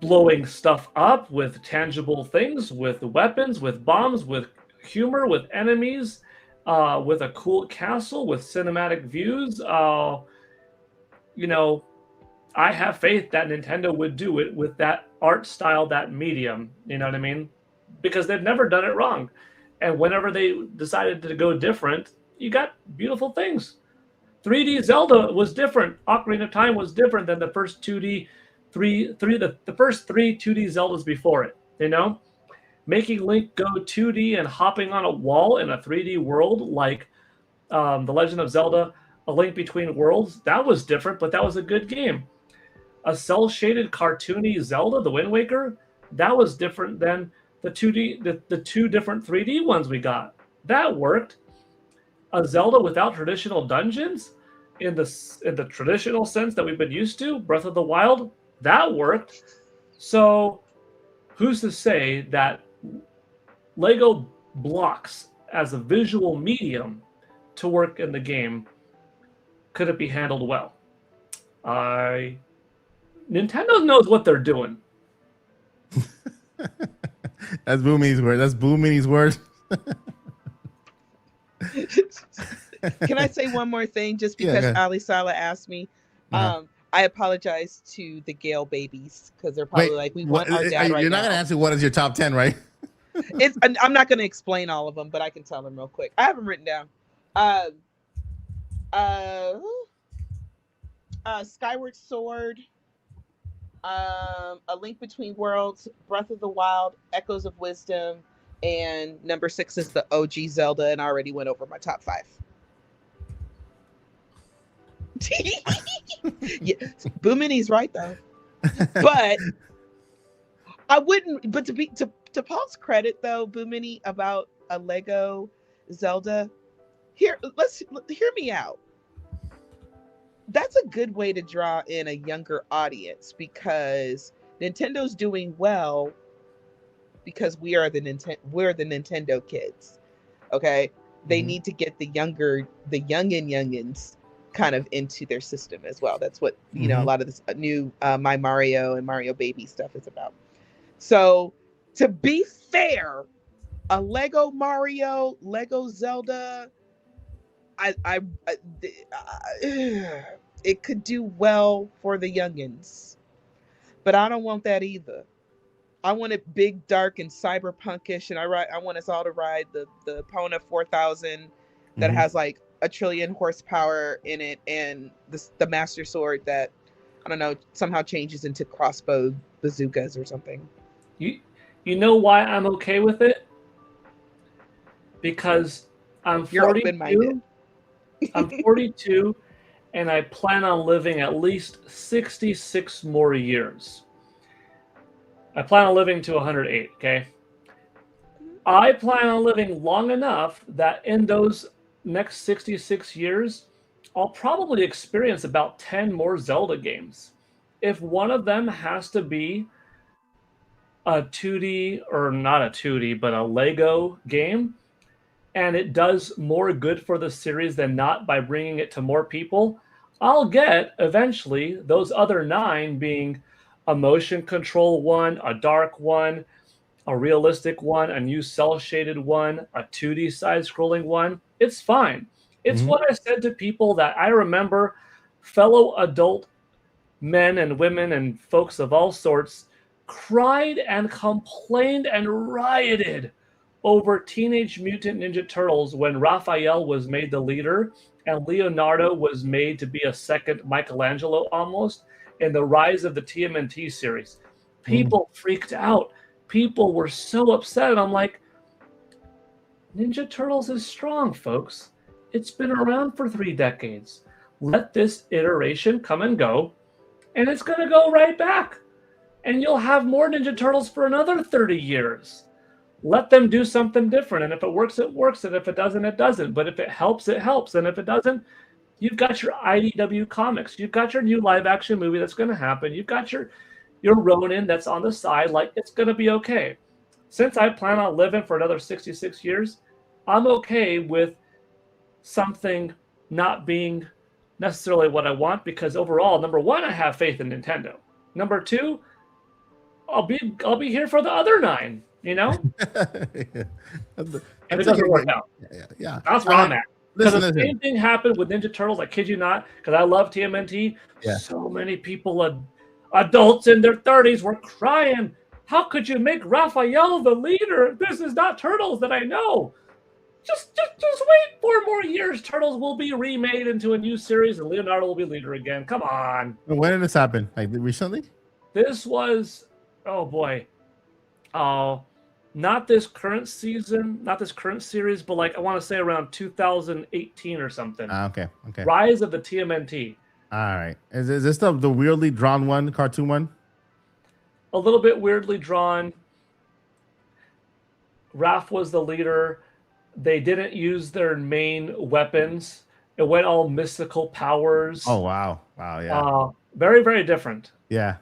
blowing stuff up, with tangible things, with weapons, with bombs, with humor, with enemies, with a cool castle, with cinematic views. I have faith that Nintendo would do it with that art style, that medium. You know what I mean? Because they've never done it wrong. And whenever they decided to go different, you got beautiful things. 3D Zelda was different. Ocarina of Time was different than the first 2D, the first three 2D Zeldas before it. Making Link go 2D and hopping on a wall in a 3D world like The Legend of Zelda: A Link Between Worlds, that was different, but that was a good game. A cel-shaded cartoony Zelda, The Wind Waker, that was different than the 2D, the two different 3D ones we got. That worked. A Zelda without traditional dungeons, in the traditional sense that we've been used to, Breath of the Wild, that worked. So, who's to say that Lego blocks as a visual medium to work in the game could it be handled well? Nintendo knows what they're doing. That's Boomy's word. That's Boomy's word. Can I say one more thing? Just because Ali Sala asked me, I apologize to the Gale babies because they're probably like, we want our dad right You're not now. going to answer what is your top 10, right? I'm not going to explain all of them, but I can tell them real quick. I have them written down. Skyward Sword, A Link Between Worlds, Breath of the Wild, Echoes of Wisdom, and number 6 is the OG Zelda, and I already went over my top 5. Yeah, Boomini's right though, but I wouldn't. But to Paul's credit though, Boomini, about a Lego Zelda, hear me out. That's a good way to draw in a younger audience because Nintendo's doing well because we're the Nintendo kids. Okay, they need to get the youngins kind of into their system as well. That's what a lot of this new My Mario and Mario Baby stuff is about. So to be fair, a Lego Mario, Lego Zelda, it could do well for the youngins, but I don't want that either. I want it big, dark, and cyberpunkish, and I want us all to ride the Epona 4000 that Mhm. has like a trillion horsepower in it, and the Master Sword that I don't know somehow changes into crossbow bazookas or something. You you know why I'm okay with it? Because I'm You're open minded. 42. I'm 42 and I plan on living at least 66 more years. I plan on living to 108, okay? I plan on living long enough that in those next 66 years, I'll probably experience about 10 more Zelda games. If one of them has to be a 2D, or not a 2D, but a Lego game, and it does more good for the series than not by bringing it to more people, I'll get eventually those other 9 being a motion control one, a dark one, a realistic one, a new cell shaded one, a 2D side scrolling one. It's fine. It's Mhm. what I said to people that I remember, fellow adult men and women and folks of all sorts cried and complained and rioted over Teenage Mutant Ninja Turtles when Raphael was made the leader and Leonardo was made to be a second Michelangelo almost in the rise of the TMNT series. Mhm. People freaked out. People were so upset. And I'm like, Ninja Turtles is strong, folks. It's been around for 3 decades. Let this iteration come and go, and it's going to go right back. And you'll have more Ninja Turtles for another 30 years. Let them do something different. And if it works, it works. And if it doesn't, it doesn't. But if it helps, it helps. And if it doesn't, you've got your IDW comics. You've got your new live action movie that's going to happen. You've got your Ronin that's on the side. Like, it's going to be okay. Since I plan on living for another 66 years, I'm okay with something not being necessarily what I want, because overall, number one, I have faith in Nintendo. Number two, I'll be here for the other 9, you know? Yeah. And it That's doesn't okay. work out. Yeah. That's where I'm at. Because Listen, the same thing happened with Ninja Turtles. I kid you not, because I love TMNT. Yeah. So many people, adults in their 30s, were crying. How could you make Raphael the leader? This is not Turtles that I know. Just wait 4 more years. Turtles will be remade into a new series, and Leonardo will be leader again. Come on. When did this happen? Like recently? This was, oh boy, not this current season, not this current series, but like I want to say around 2018 or something. Okay. Rise of the TMNT. All right. Is this the weirdly drawn one, cartoon one? A little bit weirdly drawn. Raph was the leader. They didn't use their main weapons. It went all mystical powers. Oh wow. Yeah. Very, very different. Yeah.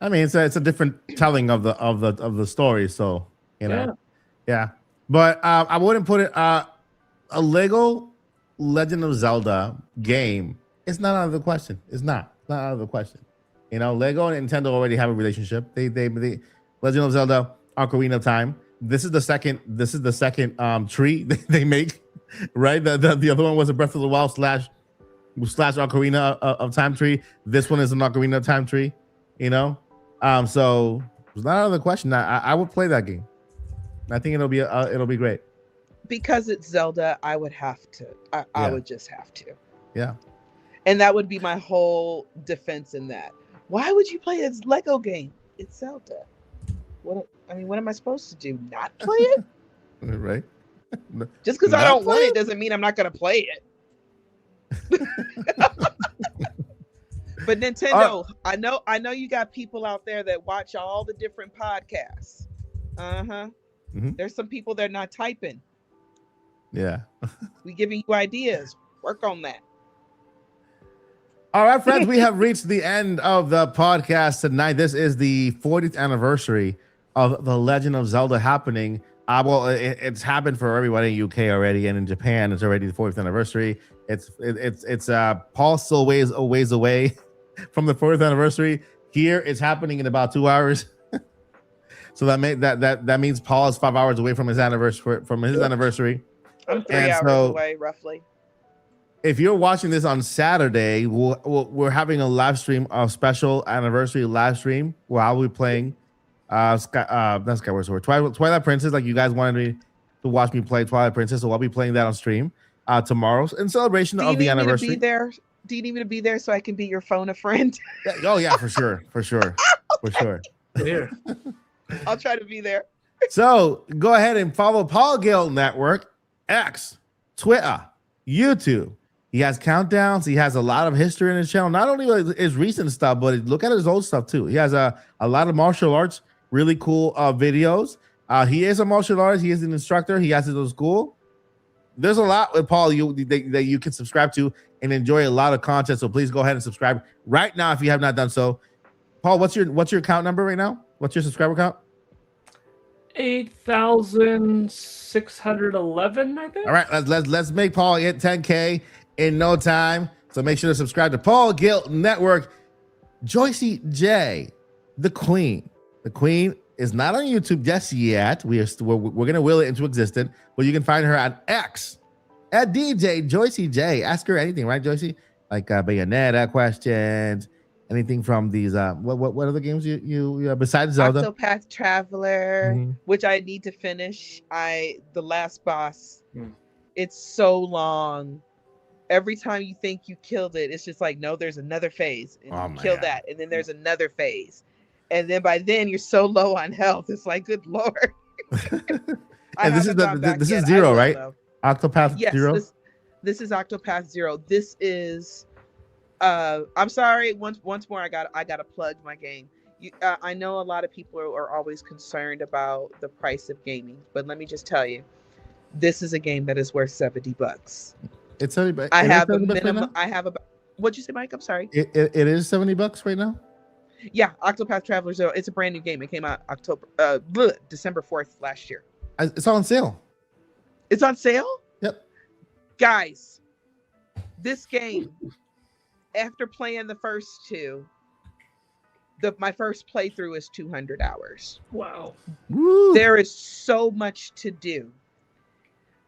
I mean, it's a different telling of the story. So yeah. But I wouldn't put it a Lego Legend of Zelda game. It's not out of the question. It's not out of the question. You know, Lego and Nintendo already have a relationship. They Legend of Zelda, Ocarina of Time. This is the second tree they make, right? The other one was a Breath of the Wild slash Ocarina of Time tree. This one is an Ocarina of Time tree, you know. So it's not out of the question. I would play that game. I think it'll be great. Because it's Zelda, I would have to. I would just have to. Yeah. And that would be my whole defense in that. Why would you play a Lego game? It's Zelda. What am I supposed to do? Not play it? Right. Just because I don't want it doesn't mean I'm not going to play it. But Nintendo, I know you got people out there that watch all the different podcasts. Mm-hmm. There's some people that are not typing. Yeah. We giving you ideas. Work on that. All right, friends, we have reached the end of the podcast tonight. This is the 40th anniversary of The Legend of Zelda happening. Well, it's happened for everybody in UK already, and in Japan, it's already the 40th anniversary. It's Paul still ways away from the 40th anniversary. Here, it's happening in about 2 hours. So that means Paul is 5 hours away from his anniversary. I'm 3 hours away, roughly. If you're watching this on Saturday, we're having a live stream, a special anniversary live stream where I'll be playing Not Skyward Sword, Twilight Princess. Like, you guys wanted me to watch me play Twilight Princess, so I'll be playing that on stream tomorrow in celebration Do you of the need me to be anniversary. there? Do you need me to be there so I can be your phone a friend? Oh yeah, for sure. Here. I'll try to be there. So go ahead and follow Paul Gale Network, X, Twitter, YouTube. He has countdowns. He has a lot of history in his channel. Not only his recent stuff, but look at his old stuff too. He has a lot of martial arts, really cool videos. He is a martial artist. He is an instructor. He has his own school. There's a lot with Paul that you can subscribe to and enjoy a lot of content. So please go ahead and subscribe right now if you have not done so. Paul, what's your account number right now? What's your subscriber count? 8,611, I think. All right, let's make Paul hit 10K in no time. So make sure to subscribe to Paul Gale Network. Joycey J, the Queen. The Queen is not on YouTube just yet. We're gonna will it into existence, but you can find her on X at DJ Joycey J. Ask her anything, right, Joycey? Like Bayonetta questions, anything from these. What other games you besides Zelda? Octopath Traveler, Mm-hmm. which I need to finish. The last boss. It's so long. Every time you think you killed it, it's just like, no, there's another phase. And you kill that, and then there's another phase. And then by then you're so low on health. It's like, good Lord. And this is Zero, right? Octopath Zero. This is Octopath Zero. This is I'm sorry. Once more, I gotta plug my game. I know a lot of people are always concerned about the price of gaming, but let me just tell you, this is a game that is worth $70. It's $70. I have a minimum. I have about. What'd you say, Mike? I'm sorry. It is $70 right now. Yeah, Octopath Traveler Zero. It's a brand new game. It came out December 4th last year. It's on sale. It's on sale? Yep. Guys, this game, after playing the first two, my first playthrough is 200 hours. Wow. Woo. There is so much to do.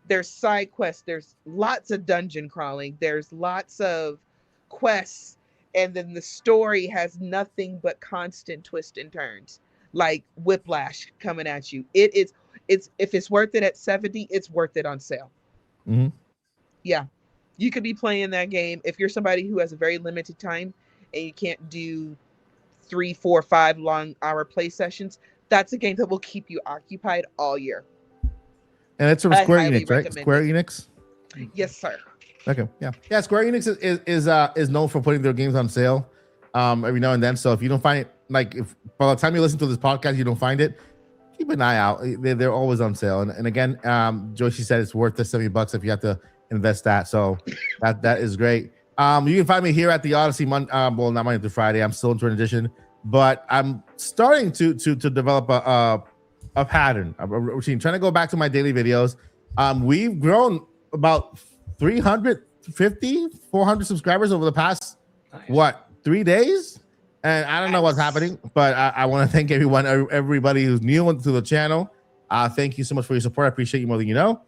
There's side quests. There's lots of dungeon crawling. There's lots of quests. And then the story has nothing but constant twists and turns, like whiplash coming at you. It's if it's worth it at 70, it's worth it on sale. Mm-hmm. Yeah, you could be playing that game if you're somebody who has a very limited time and you can't do 3, 4, 5 long hour play sessions. That's a game that will keep you occupied all year. And it's from Square Enix, right? Square Enix. Yes, sir. Okay, yeah. Square Enix is known for putting their games on sale every now and then. So if you don't find it, like if by the time you listen to this podcast you don't find it, keep an eye out. They're always on sale. And again, Joycey said it's worth the $70 if you have to invest that. So that is great. You can find me here at the Odyssey. Well, not Monday through Friday. I'm still in transition, but I'm starting to develop a pattern, a routine, trying to go back to my daily videos. We've grown about 350, 400 subscribers over the past, 3 days? And I don't know what's happening, but I want to thank everybody who's new to the channel. Thank you so much for your support. I appreciate you more than you know.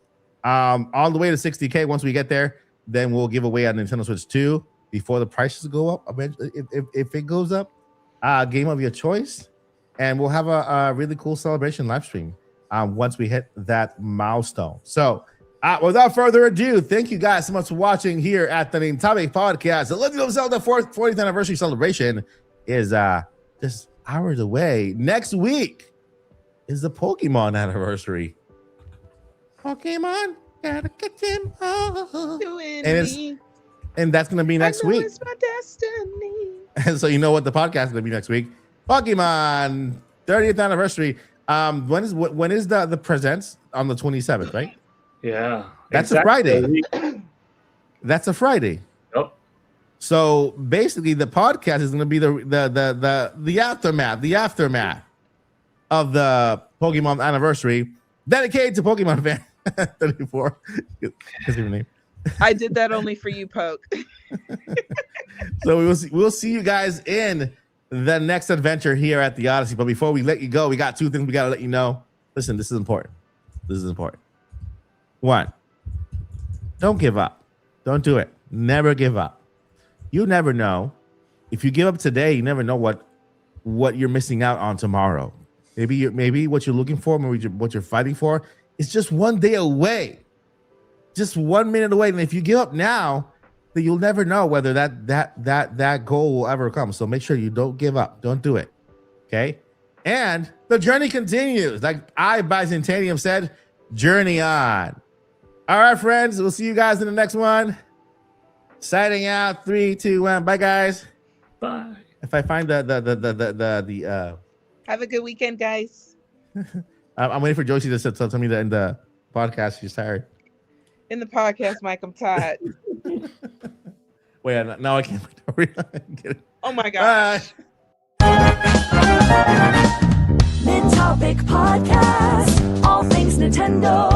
All the way to 60K. Once we get there, then we'll give away a Nintendo Switch 2 before the prices go up. Eventually, if it goes up, game of your choice. And we'll have a really cool celebration live stream once we hit that milestone. So, without further ado, thank you guys so much for watching here at the Nintendo Podcast. The Legend of Zelda 40th anniversary celebration is just hours away. Next week is the Pokemon anniversary. Pokemon, gotta get them all. And that's gonna be next week. It's my destiny. And so you know what the podcast is gonna be next week. Pokemon 30th anniversary. When is the presents on the 27th, right? Yeah. That's a Friday. That's a Friday. Yep. So basically the podcast is going to be the aftermath of the Pokemon anniversry dedicated to Pokemon fan 34. That's your name. I did that only for you, Poke. So we'll see you guys in the next adventure here at the Odyssey. But before we let you go, we got 2 things we got to let you know. Listen, this is important. This is important. 1, don't give up. Don't do it. Never give up. You never know. If you give up today, you never know what you're missing out on tomorrow. Maybe what you're looking for, maybe what you're fighting for, is just one day away, just 1 minute away. And if you give up now, then you'll never know whether that goal will ever come. So make sure you don't give up. Don't do it. Okay. And the journey continues. Like Bicentennium said, journey on. All right, friends. We'll see you guys in the next one. Signing out. 3, 2, 1. Bye, guys. Bye. If I find the Have a good weekend, guys. I'm waiting for Josie to tell me that in the podcast she's tired. In the podcast, Mike, I'm tired. Wait, now I can't. Oh my gosh. Bye. Mid-Topic Podcast, all things Nintendo.